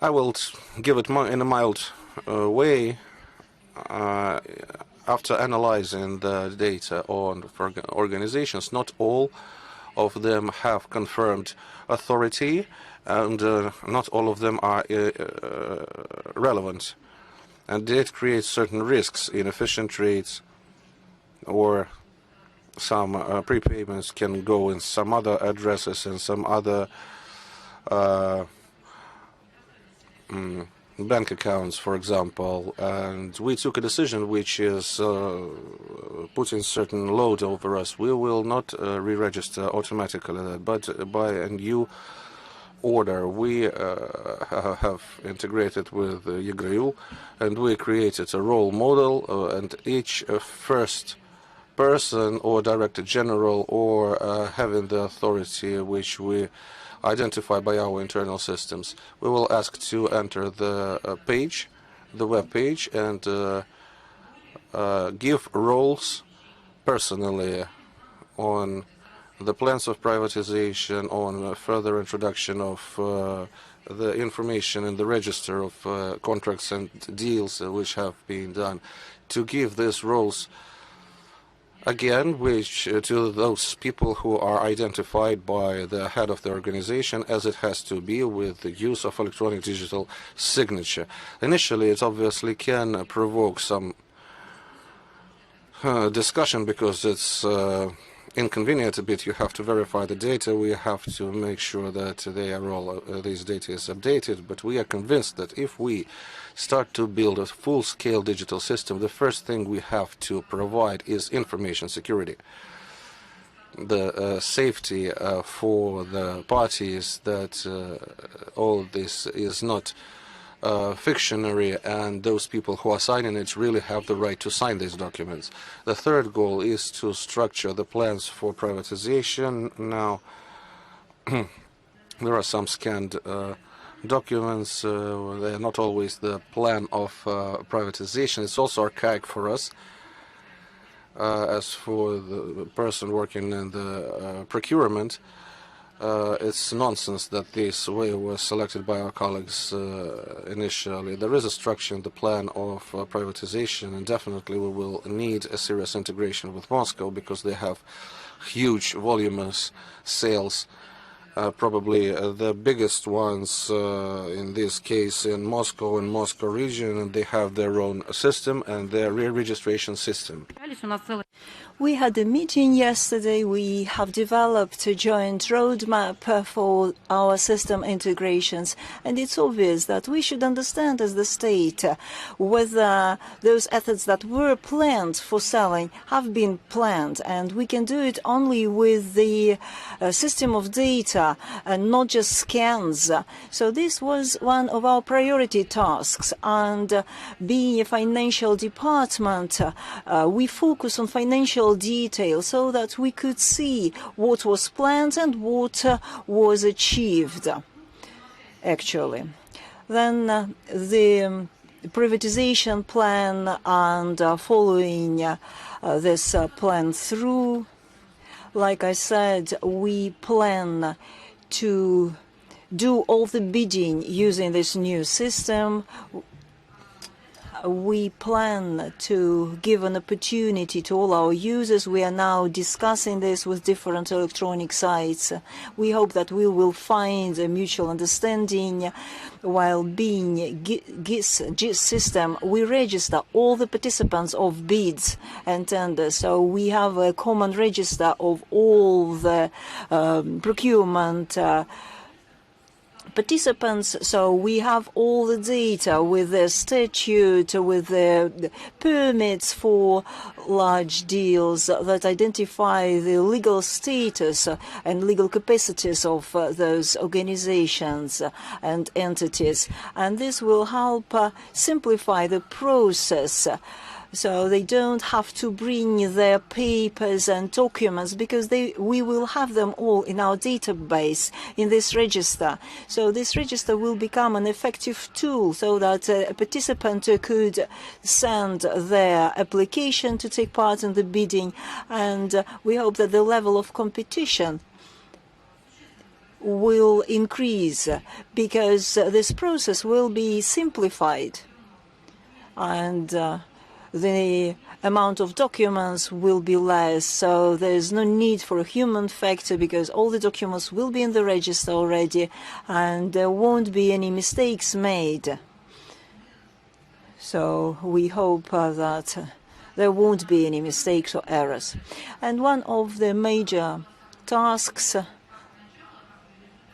I will give it in a mild way. After analyzing the data on organizations, not all of them have confirmed authority, and not all of them are relevant. And it creates certain risks. Inefficient trades or some prepayments can go in some other addresses and some other bank accounts, for example. And we took a decision which is putting certain load over us. We will not re-register automatically, but by a new order. We have integrated with YGRU, and we created a role model, and each first person or director general or having the authority which we identify by our internal systems, we will ask to enter the page, the web page, and give roles personally on the plans of privatization, on further introduction of the information in the register of contracts and deals which have been done, to give these roles again which to those people who are identified by the head of the organization, as it has to be with the use of electronic digital signature. Initially, it obviously can provoke some discussion because it's inconvenient a bit. You have to verify the data. We have to make sure that they are all these data is updated. But we are convinced that if we start to build a full-scale digital system, the first thing we have to provide is information security. The safety for the parties, that all this is not fictionary, and those people who are signing it really have the right to sign these documents. The third goal is to structure the plans for privatization. Now, there are some scanned documents. They are not always the plan of privatization. It's also archaic for us. As for the person working in the procurement, it's nonsense that this way was selected by our colleagues initially. There is a structure in the plan of privatization, and definitely we will need a serious integration with Moscow because they have huge voluminous sales, probably the biggest ones in this case in Moscow and Moscow region, and they have their own system and their re-registration system. We had a meeting yesterday. We have developed a joint roadmap for our system integrations, and it's obvious that we should understand as the state whether those assets that were planned for selling have been planned, and we can do it only with the system of data and not just scans. So this was one of our priority tasks, and being a financial department, we focus on financial detail so that we could see what was planned and what was achieved, actually. Then the privatization plan and following this plan through, like I said, we plan to do all the bidding using this new system. We plan to give an opportunity to all our users. We are now discussing this with different electronic sites. We hope that we will find a mutual understanding. While being GIS system, we register all the participants of bids and tenders. So we have a common register of all the procurement participants, so we have all the data with the statute, with the permits for large deals that identify the legal status and legal capacities of those organizations and entities. And this will help simplify the process So they don't have to bring their papers and documents because we will have them all in our database in this register. So this register will become an effective tool so that a participant could send their application to take part in the bidding, and we hope that the level of competition will increase because this process will be simplified, and the amount of documents will be less, so there's no need for a human factor because all the documents will be in the register already and there won't be any mistakes made. So we hope that there won't be any mistakes or errors. And one of the major tasks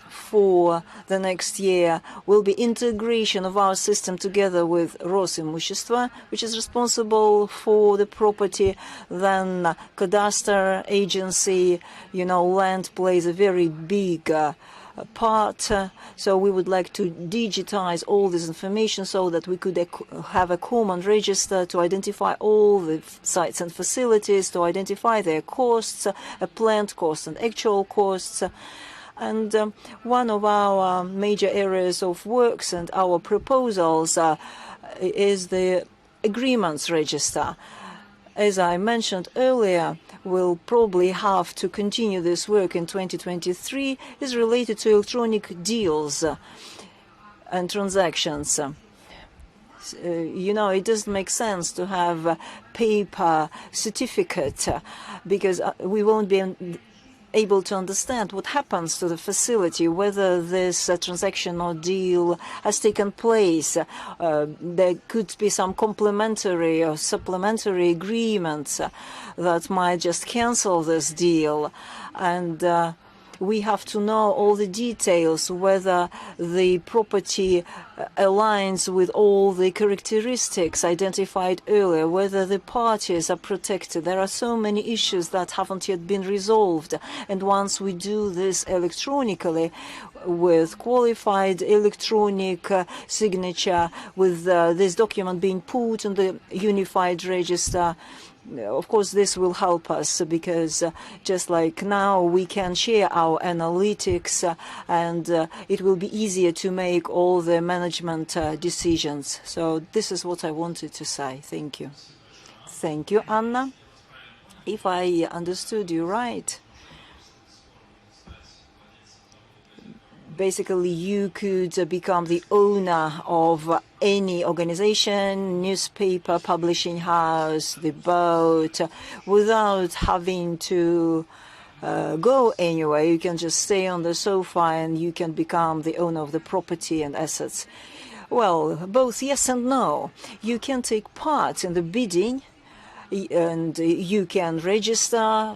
for the next year will be integration of our system together with Rosimущество, which is responsible for the property. Then cadastre agency, land plays a very big part. So we would like to digitize all this information so that we could have a common register to identify all the sites and facilities, to identify their costs, planned costs and actual costs. And one of our major areas of works and our proposals is the agreements register. As I mentioned earlier, we'll probably have to continue this work in 2023, is related to electronic deals and transactions. It doesn't make sense to have a paper certificate because we won't be able to understand what happens to the facility, whether this transaction or deal has taken place. There could be some complementary or supplementary agreements that might just cancel this deal. And we have to know all the details, whether the property aligns with all the characteristics identified earlier, whether the parties are protected. There are so many issues that haven't yet been resolved. And once we do this electronically, with qualified electronic signature, with this document being put in the unified register, of course, this will help us because just like now, we can share our analytics and it will be easier to make all the management decisions. So this is what I wanted to say. Thank you. Thank you, Anna. If I understood you right, basically you could become the owner of any organization, newspaper, publishing house, the boat, without having to go anywhere. You can just stay on the sofa and you can become the owner of the property and assets. Well, both yes and no. You can take part in the bidding and you can register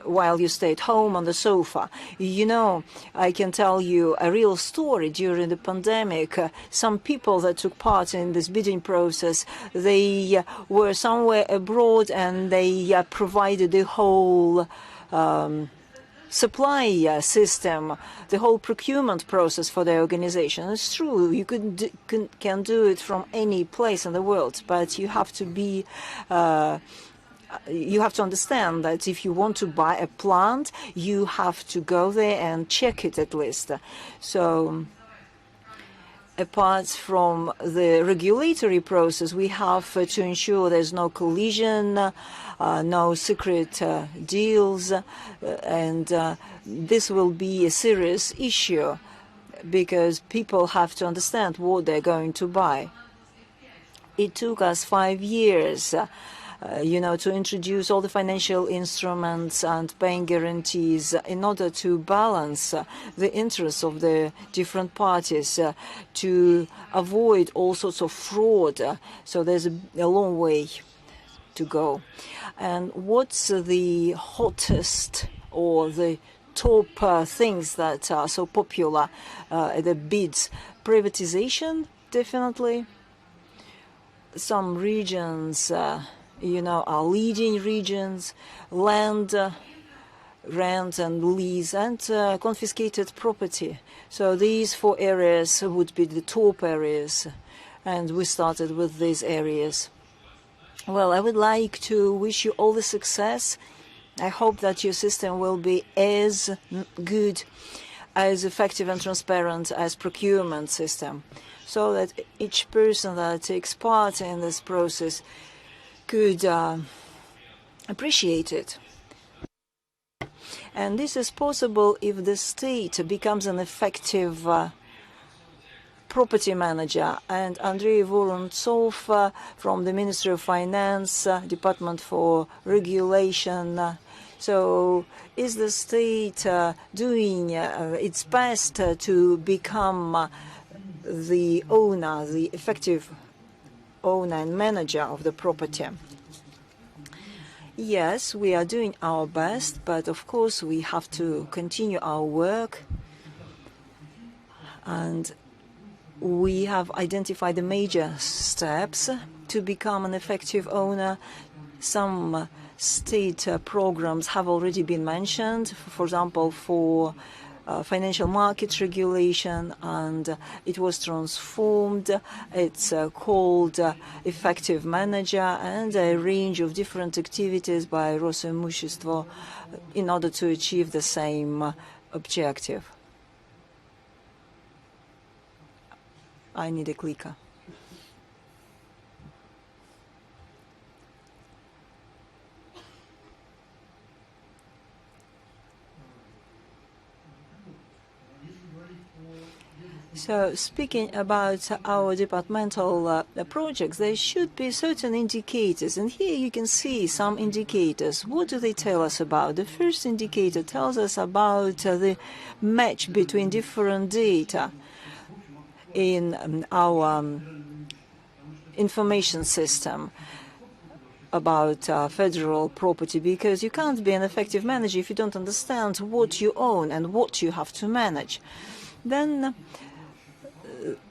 while you stay at home on the sofa. I can tell you a real story. During the pandemic, some people that took part in this bidding process, they were somewhere abroad and they provided the whole supply system, the whole procurement process for the organization. It's true, you can do it from any place in the world, but you have to be you have to understand that if you want to buy a plant, you have to go there and check it at least. So apart from the regulatory process, we have to ensure there's no collision, no secret deals, and this will be a serious issue because people have to understand what they're going to buy. It took us 5 years to introduce all the financial instruments and paying guarantees in order to balance the interests of the different parties to avoid all sorts of fraud. So there's a long way to go. And what's the hottest or the top things that are so popular at the bids? Privatization, definitely. Some regions are leading regions, land, rent and lease, and confiscated property. So these 4 areas would be the top areas, and we started with these areas. Well, I would like to wish you all the success. I hope that your system will be as good, as effective and transparent as procurement system, so that each person that takes part in this process could appreciate it. And this is possible if the state becomes an effective property manager. And Andrei Vorontsov from the Ministry of Finance, Department for Regulation. So is the state doing its best to become the owner, the effective owner and manager of the property? Yes, we are doing our best, but of course we have to continue our work. And we have identified the major steps to become an effective owner. Some state programs have already been mentioned, for example, for financial market regulation, and it was transformed. It's called Effective Manager, and a range of different activities by Rosimущество in order to achieve the same objective. I need a clicker. So, speaking about our departmental projects, there should be certain indicators. And here you can see some indicators. What do they tell us about? The first indicator tells us about the match between different data in our information system about federal property, because you can't be an effective manager if you don't understand what you own and what you have to manage. Then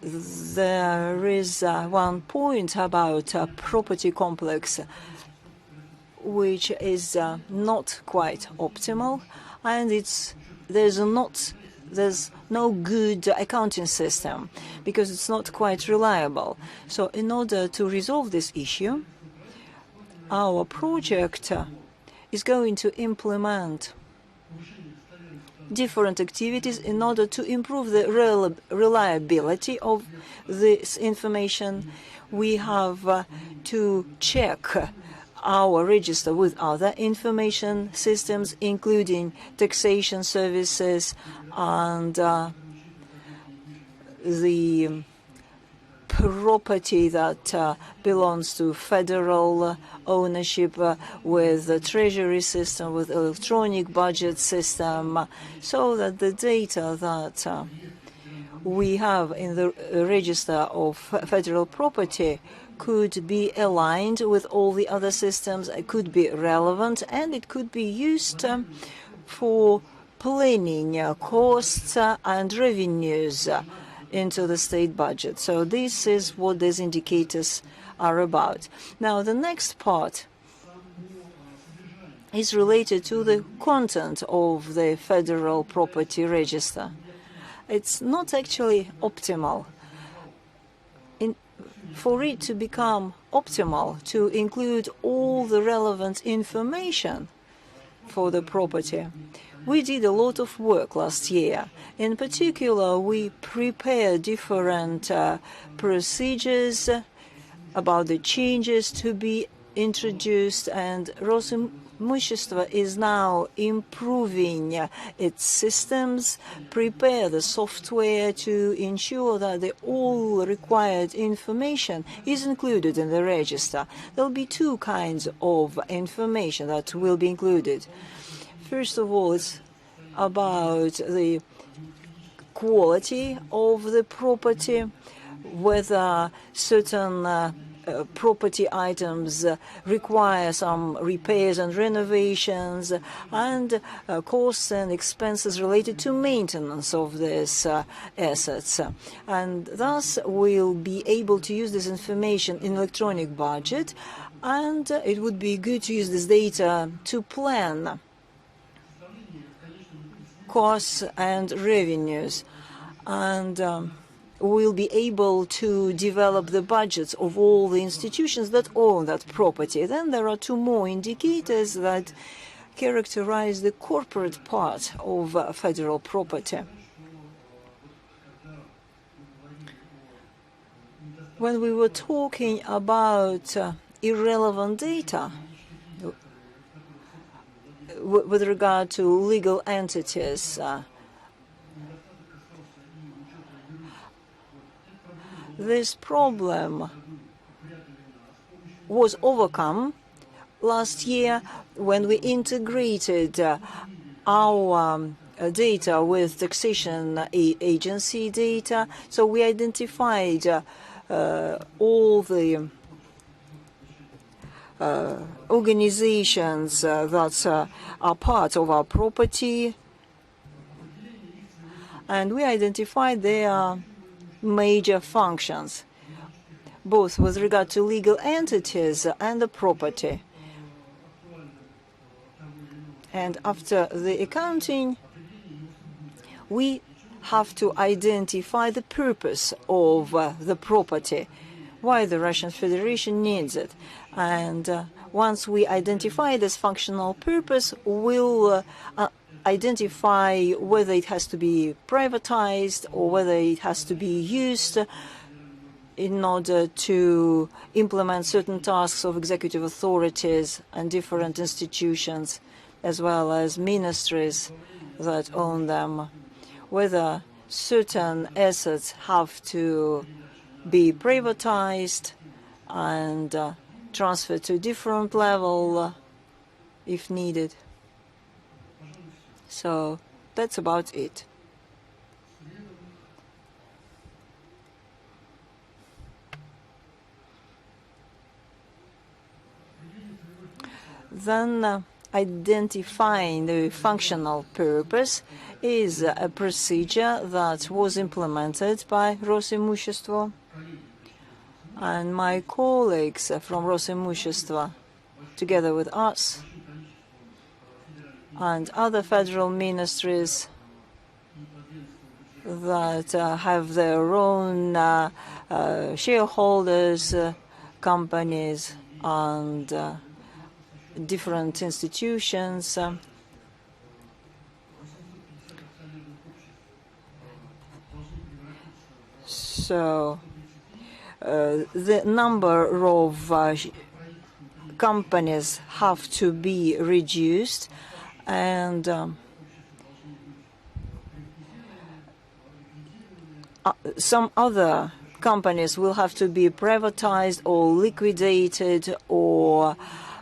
there is one point about property complex which is not quite optimal, and there's no good accounting system because it's not quite reliable. So in order to resolve this issue, our project is going to implement different activities in order to improve the reliability of this information. We have to check our register with other information systems, including taxation services and the property that belongs to federal ownership, with the treasury system, with electronic budget system, so that the data that we have in the register of federal property could be aligned with all the other systems, it could be relevant, and it could be used for planning costs and revenues into the state budget. So this is what these indicators are about. Now, the next part is related to the content of the federal property register. It's not actually optimal. For it to become optimal, to include all the relevant information for the property, we did a lot of work last year. In particular, we prepared different procedures about the changes to be introduced, and Rosimущество is now improving its systems, prepare the software to ensure that the all required information is included in the register. There will be two kinds of information that will be included. First of all, it's about the quality of the property, whether certain property items require some repairs and renovations, and costs and expenses related to maintenance of these assets. And thus, we'll be able to use this information in electronic budget, and it would be good to use this data to plan costs and revenues. And will be able to develop the budgets of all the institutions that own that property. Then there are two more indicators that characterize the corporate part of federal property. When we were talking about irrelevant data with regard to legal entities, this problem was overcome last year when we integrated our data with taxation agency data. So we identified all the organizations that are part of our property, and we identified their major functions, both with regard to legal entities and the property. And after the accounting, we have to identify the purpose of the property, why the Russian Federation needs it. And once we identify this functional purpose, we'll identify whether it has to be privatized or whether it has to be used in order to implement certain tasks of executive authorities and different institutions, as well as ministries that own them, whether certain assets have to be privatized and transferred to a different level if needed. So that's about it. Then identifying the functional purpose is a procedure that was implemented by Rosimущество, and my colleagues from Rosimущество, together with us and other federal ministries that have their own shareholders, companies, and different institutions. So the number of companies have to be reduced, and some other companies will have to be privatized or liquidated, or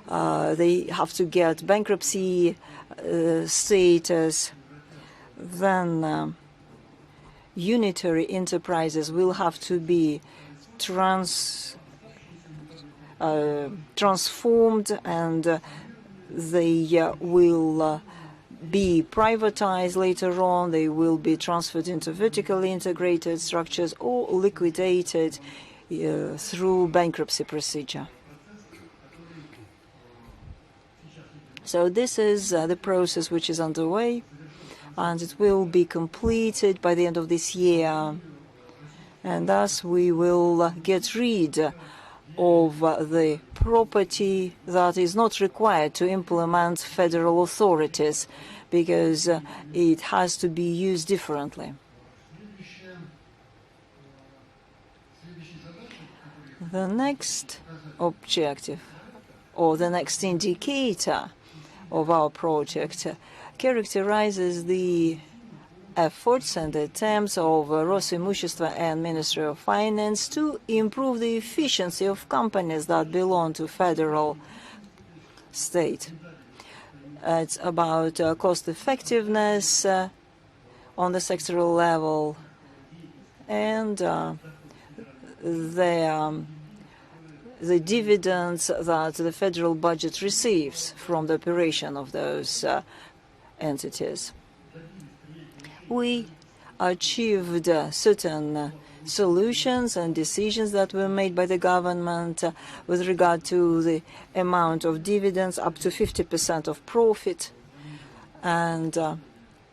they have to get bankruptcy status. Then unitary enterprises will have to be transformed, and they will be privatized later on. They will be transferred into vertically integrated structures or liquidated through bankruptcy procedure. So this is the process which is underway, and it will be completed by the end of this year. And thus we will get rid of the property that is not required to implement federal authorities, because it has to be used differently. The next objective, or the next indicator of our project, characterizes the efforts and attempts of Rosimущество and Ministry of Finance to improve the efficiency of companies that belong to federal state. It's about cost effectiveness on the sectoral level and the dividends that the federal budget receives from the operation of those entities. We achieved certain solutions and decisions that were made by the government with regard to the amount of dividends up to 50% of profit. And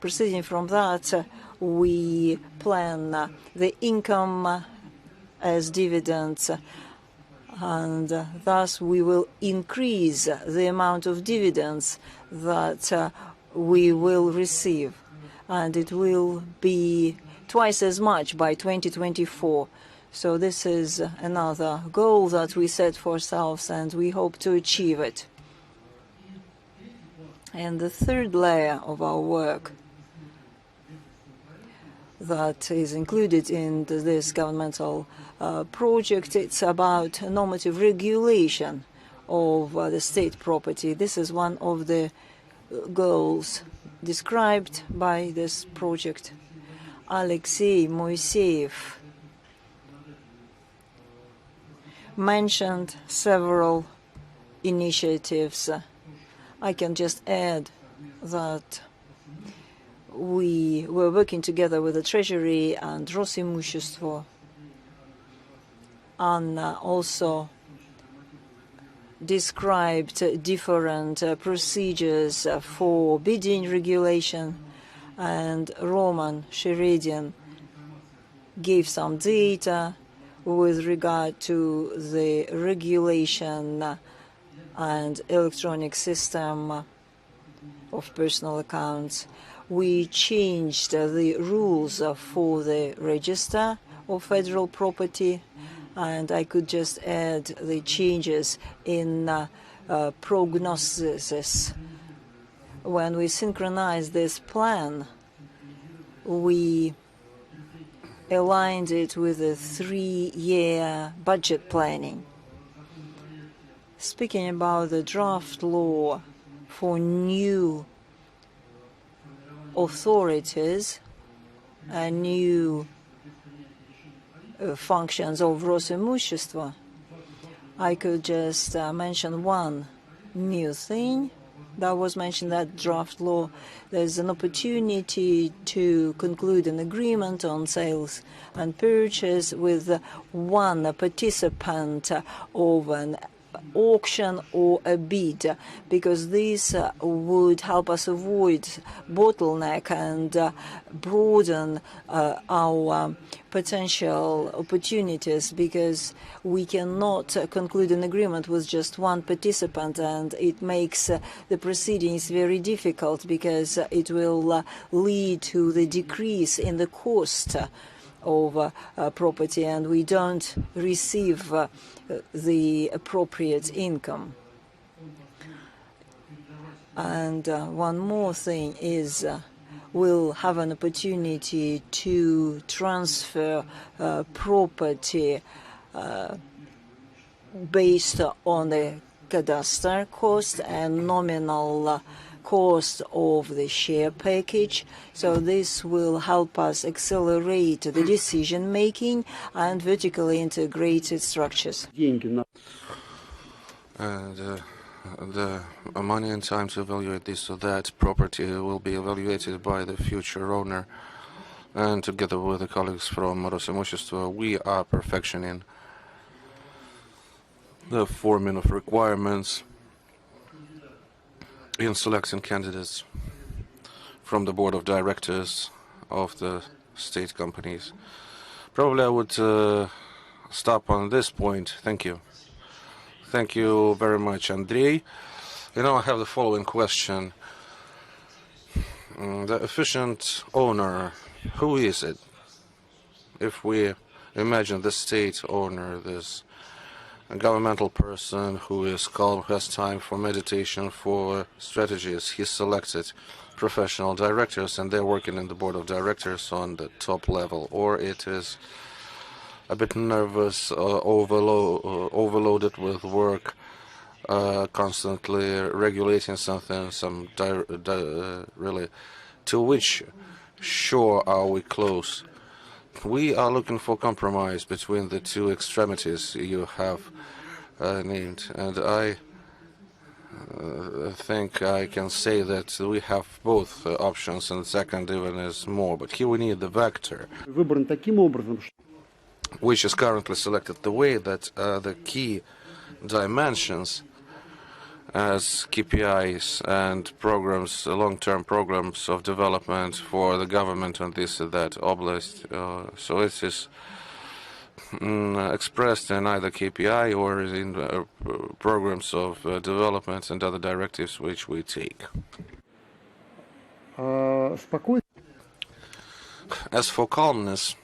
proceeding from that, we plan the income as dividends, and thus we will increase the amount of dividends that we will receive, and it will be twice as much by 2024. So this is another goal that we set for ourselves, and we hope to achieve it. And the third layer of our work that is included in this governmental project, it's about normative regulation of the state property. This is one of the goals described by this project. Alexei Moiseev mentioned several initiatives. I can just add that we were working together with the Treasury and Rosimущество, and also described different procedures for bidding regulation, and Roman Sheredin gave some data with regard to the regulation and electronic system of personal accounts. We changed the rules for the register of federal property, and I could just add the changes in prognosis. When we synchronized this plan, we aligned it with a 3-year budget planning. Speaking about the draft law for new authorities and new functions of Rosimущество, I could just mention one new thing that was mentioned, that draft law. There's an opportunity to conclude an agreement on sales and purchase with one participant of an auction or a bid, because this would help us avoid bottleneck and broaden our potential opportunities, because we cannot conclude an agreement with just one participant, and it makes the proceedings very difficult, because it will lead to the decrease in the cost of property, and we don't receive the appropriate income. And one more thing is we'll have an opportunity to transfer property based on the cadastre cost and nominal cost of the share package. So this will help us accelerate the decision making and vertically integrated structures. And the money and time to evaluate this, so that property will be evaluated by the future owner. And together with the colleagues from Rosimущество, we are perfectioning the forming of requirements in selecting candidates from the board of directors of the state companies. Probably I would stop on this point. Thank you. Thank you very much, Andrei. You know, I have the following question. The efficient owner, who is it? If we imagine the state owner, this a governmental person who is calm, who has time for meditation, for strategies, he selected professional directors, and they're working in the board of directors on the top level, or it is a bit nervous, overloaded with work, constantly regulating something, really, to which shore are we close? We are looking for compromise between the two extremities you have named, and I think I can say that we have both options, and the second even is more. But here we need the vector, which is currently selected the way that the key dimensions as KPIs and programs, long-term programs of development for the government on this or that oblast. So it is expressed in either KPI or in programs of development and other directives which we take. As for calmness,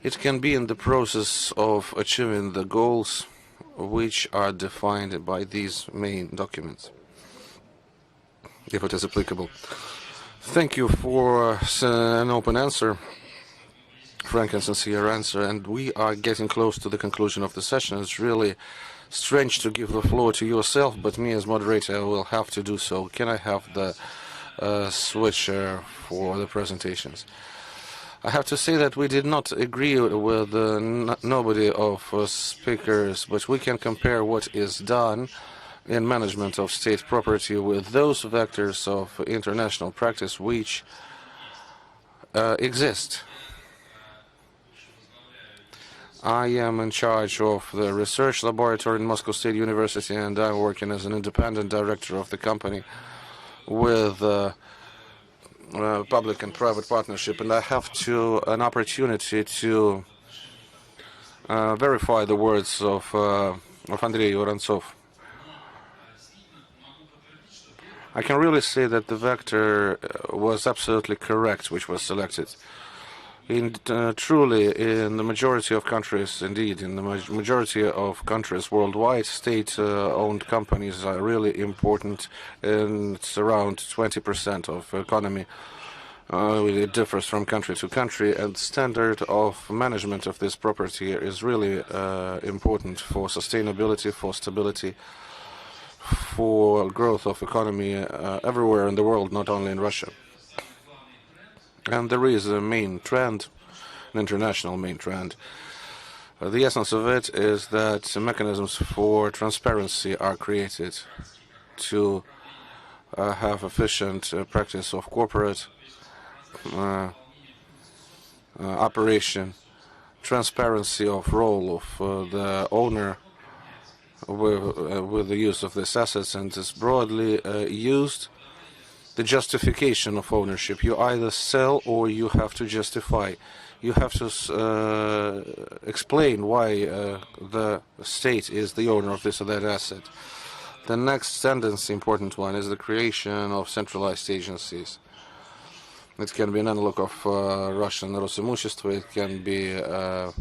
it can be in the process of achieving the goals which are defined by these main documents, if it is applicable. Thank you for an open answer, frank and sincere answer, and we are getting close to the conclusion of the session. It's really strange to give the floor to yourself, but me as moderator will have to do so. Can I have the switcher for the presentations? I have to say that we did not agree with nobody of speakers, but we can compare what is done in management of state property with those vectors of international practice which exist. I am in charge of the research laboratory in Moscow State University, and I'm working as an independent director of the company with public and private partnership, and I have an opportunity to verify the words of Andrei Vorontsov. I can really say that the vector was absolutely correct, which was selected. Truly, in the majority of countries, indeed, in the majority of countries worldwide, state-owned companies are really important, and it's around 20% of economy. It differs from country to country, and standard of management of this property is really important for sustainability, for stability, for growth of economy everywhere in the world, not only in Russia. And there is a main trend, an international main trend. The essence of it is that mechanisms for transparency are created to have efficient practice of corporate operation, transparency of role of the owner with the use of these assets, and is broadly used. The justification of ownership. You either sell or you have to justify. You have to explain why the state is the owner of this or that asset. The next sentence, important one, is the creation of centralized agencies. It can be an analog of Russian Rosimущество. It can be a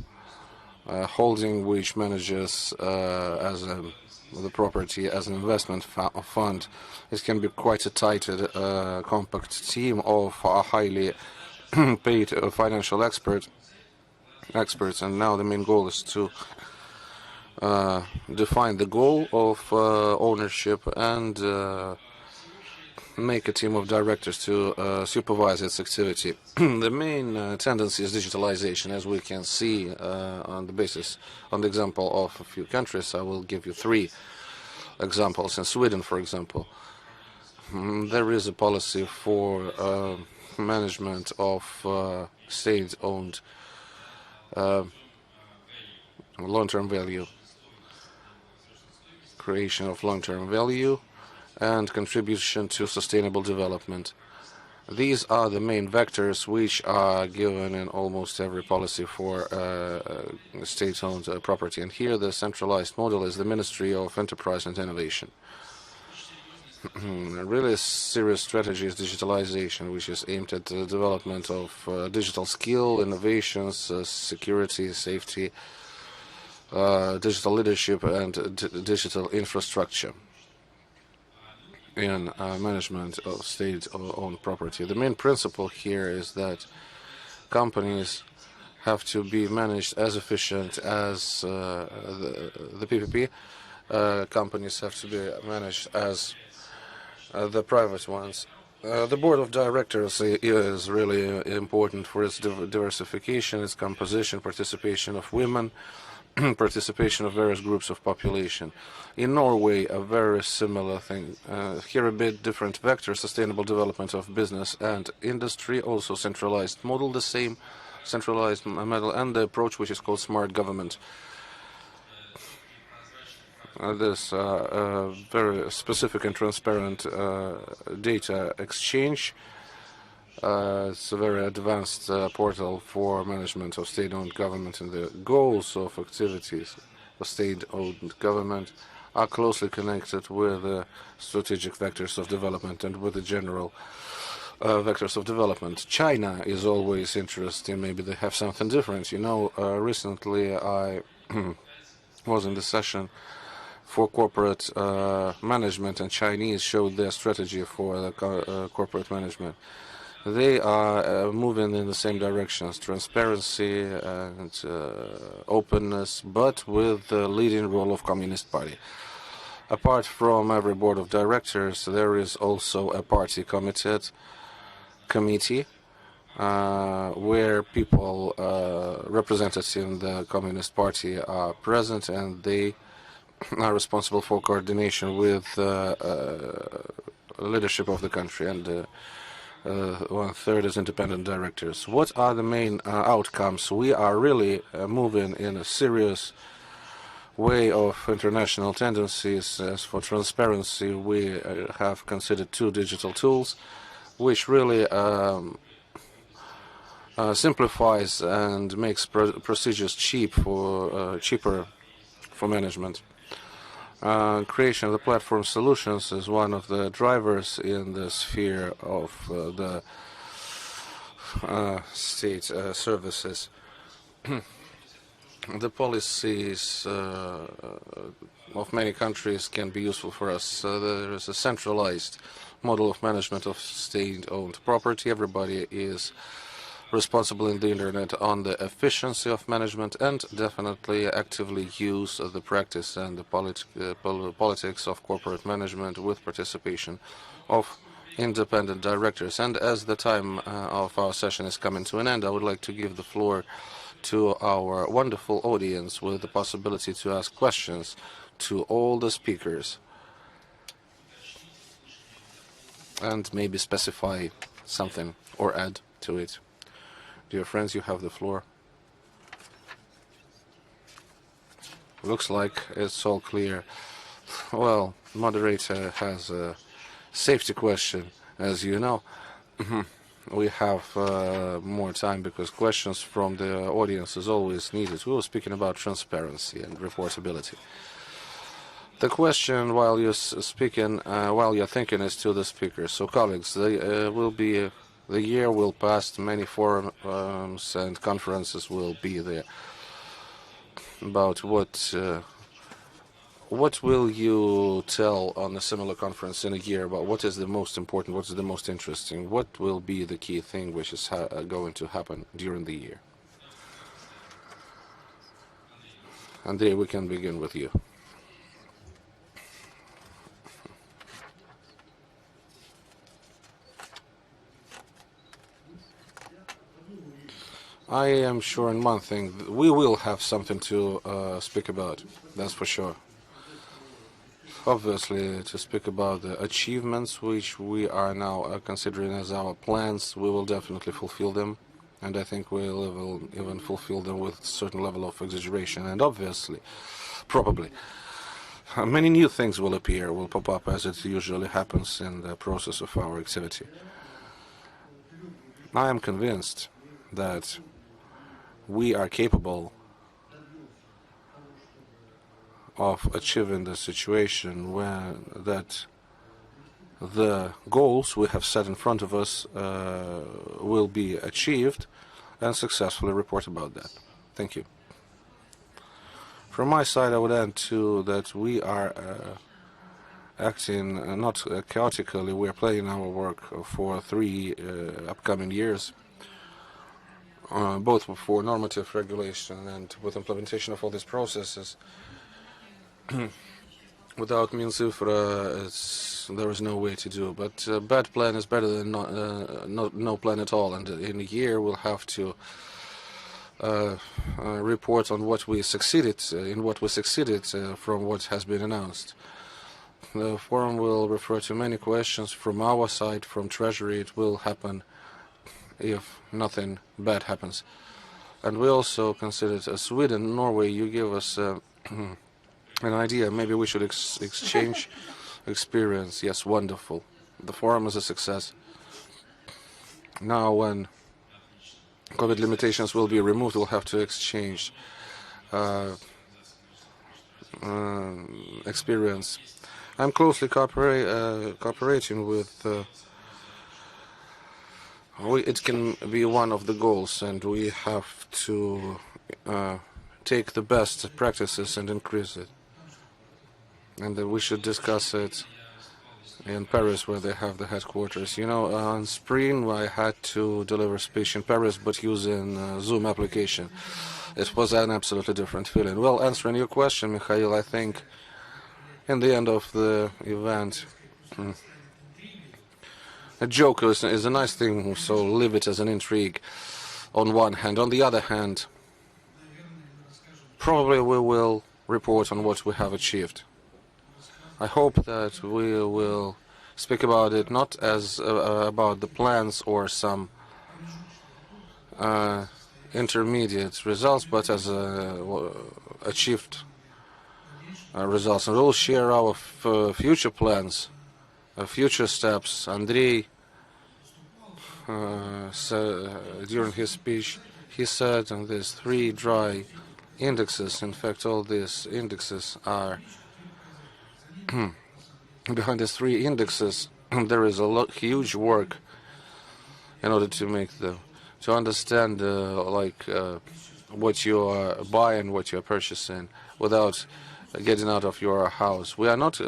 holding which manages the property as an investment fund. It can be quite a tight, compact team of highly paid financial experts, and now the main goal is to define the goal of ownership and make a team of directors to supervise its activity. The main tendency is digitalization, as we can see on the example of a few countries. I will give you 3 examples. In Sweden, for example, there is a policy for management of state-owned long-term value, creation of long-term value, and contribution to sustainable development. These are the main vectors which are given in almost every policy for state-owned property. And here the centralized model is the Ministry of Enterprise and Innovation. A really serious strategy is digitalization, which is aimed at the development of digital skill, innovations, security, safety, digital leadership, and digital infrastructure in management of state-owned property. The main principle here is that companies have to be managed as efficient as the PPP. Companies have to be managed as the private ones. The board of directors is really important for its diversification, its composition, participation of women, participation of various groups of population. In Norway, a very similar thing. Here a bit different vector, sustainable development of business and industry, also centralized model, the same centralized model, and the approach which is called smart government. this very specific and transparent data exchange. It's a very advanced portal for management of state-owned government, and the goals of activities of state-owned government are closely connected with the strategic vectors of development and with the general vectors of development. China is always interesting. Maybe they have something different. You know, recently I was in the session for corporate management, and Chinese showed their strategy for the corporate management. They are moving in the same directions: transparency and openness, but with the leading role of Communist Party. Apart from every board of directors, there is also a party committee where people represented in the Communist Party are present, and they are responsible for coordination with leadership of the country, and 1/3 is independent directors. What are the main outcomes? We are really moving in a serious way of international tendencies. As for transparency, we have considered 2 digital tools, which really simplifies and makes procedures cheaper for management. Creation of the platform solutions is one of the drivers in the sphere of the state services. The policies of many countries can be useful for us. There is a centralized model of management of state-owned property. Everybody is responsible in the internet on the efficiency of management, and definitely actively use the practice and the politics of corporate management with participation of independent directors. And as the time of our session is coming to an end, I would like to give the floor to our wonderful audience with the possibility to ask questions to all the speakers and maybe specify something or add to it. Dear friends, you have the floor. Looks like it's all clear. Well, moderator has a safety question, as you know. We have more time because questions from the audience is always needed. We were speaking about transparency and reportability. The question while you're speaking, while you're thinking, is to the speakers. So, colleagues, the year will pass, many forums and conferences will be there. About what will you tell on a similar conference in a year about what is the most important, what is the most interesting, what will be the key thing which is going to happen during the year? Andrei, we can begin with you. I am sure in one thing, we will have something to speak about, that's for sure. Obviously, to speak about the achievements which we are now considering as our plans, we will definitely fulfill them, and I think we will even fulfill them with a certain level of exaggeration. And obviously, probably, many new things will appear, will pop up, as it usually happens in the process of our activity. I am convinced that we are capable of achieving the situation where that the goals we have set in front of us will be achieved, and successfully report about that. Thank you. From my side, I would add too that we are acting not chaotically. We are planning our work for 3 upcoming years, both for normative regulation and with implementation of all these processes. Without Minцifra, there is no way to do. But a bad plan is better than no plan at all. And in a year, we'll have to report on what we succeeded from what has been announced. The forum will refer to many questions from our side, from Treasury. It will happen if nothing bad happens. And we also considered Sweden, Norway. You give us an idea. Maybe we should exchange experience. Yes, wonderful. The forum is a success. Now, when COVID limitations will be removed, we'll have to exchange experience. I'm closely cooperating with. It can be one of the goals, and we have to take the best practices and increase it. And we should discuss it in Paris, where they have the headquarters. You know, on spring I had to deliver speech in Paris, but using Zoom application. It was an absolutely different feeling. Well, answering your question, Mikhail, I think in the end of the event, a joke is a nice thing, so leave it as an intrigue on one hand. On the other hand, probably we will report on what we have achieved. I hope that we will speak about it not as about the plans or some intermediate results, but as achieved results. And we'll share our future plans, future steps. Andrei, during his speech, he said, and there's 3 dry indexes. In fact, all these indexes are behind these 3 indexes. There is a huge work in order to make them, to understand what you are buying, what you are purchasing, without getting out of your house. We are not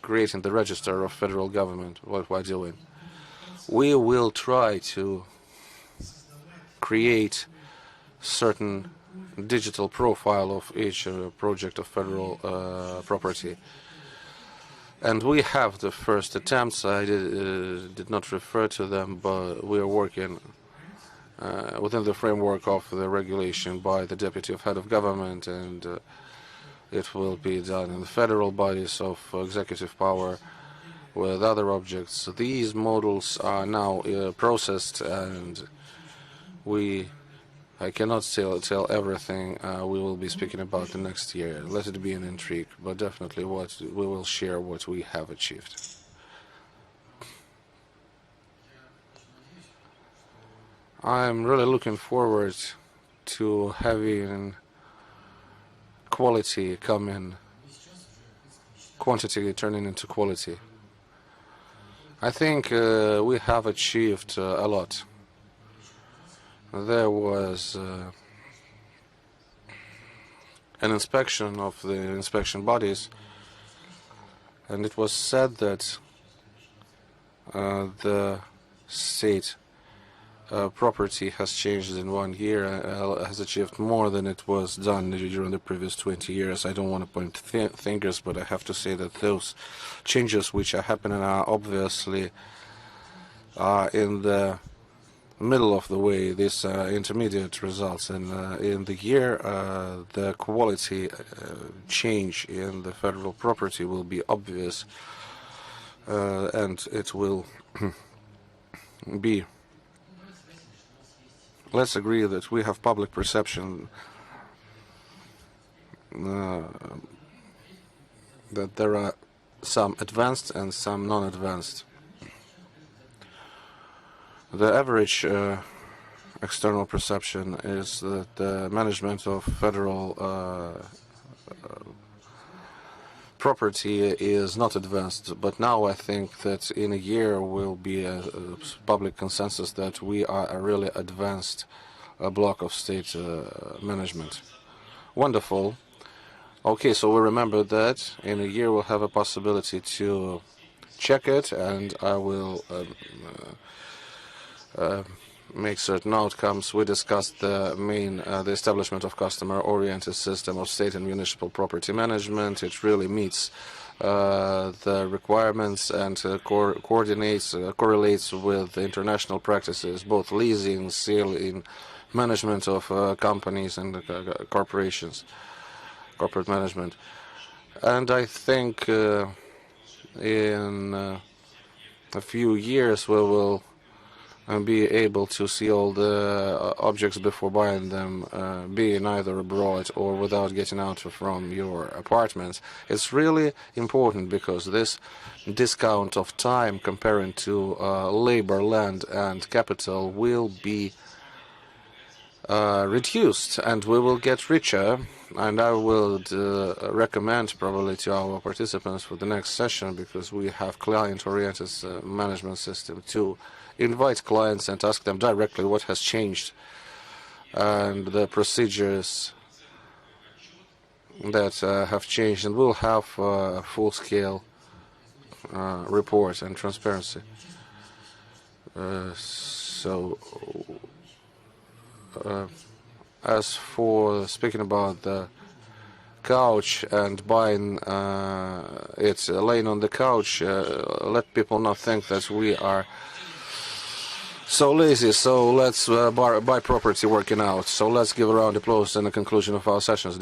creating the register of federal government, what we're doing. We will try to create certain digital profile of each project of federal property. And we have the first attempts. I did not refer to them, but we are working within the framework of the regulation by the Deputy of Head of Government, and it will be done in the federal bodies of executive power with other objects. These models are now processed, and I cannot tell everything we will be speaking about the next year. Let it be an intrigue, but definitely we will share what we have achieved. I'm really looking forward to having quality come in, quantity turning into quality. I think we have achieved a lot. There was an inspection of the inspection bodies, and it was said that the state property has changed in 1 year, has achieved more than it was done during the previous 20 years. I don't want to point fingers, but I have to say that those changes which are happening are obviously in the middle of the way, these intermediate results. And in the year, the quality change in the federal property will be obvious, and it will be. Let's agree that we have public perception that there are some advanced and some non-advanced. The average external perception is that the management of federal property is not advanced, but now I think that in a year will be a public consensus that we are a really advanced block of state management. Wonderful. Okay, so we remember that in a year we'll have a possibility to check it, and I will make certain outcomes. We discussed the establishment of customer-oriented system of state and municipal property management. It really meets the requirements and correlates with international practices, both leasing, selling, management of companies and corporations, corporate management. And I think in a few years we will and be able to see all the objects before buying them, being either abroad or without getting out from your apartment. It's really important because this discount of time comparing to labor, land and capital will be reduced, and we will get richer. And I would recommend probably to our participants for the next session, because we have client-oriented management system, to invite clients and ask them directly what has changed and the procedures that have changed, and we'll have full-scale report and transparency. As for speaking about the couch and buying it, laying on the couch, let people not think that we are so lazy. So let's buy property working out. So let's give a round of applause and the conclusion of our session,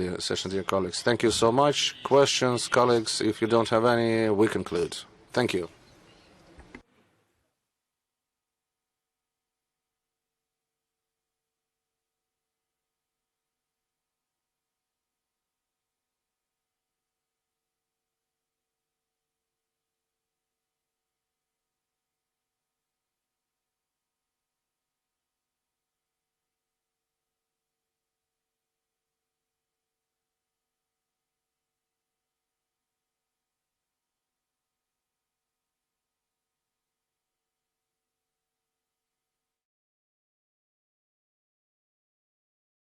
dear colleagues. Thank you so much. Questions, colleagues? If you don't have any, we conclude. Thank you.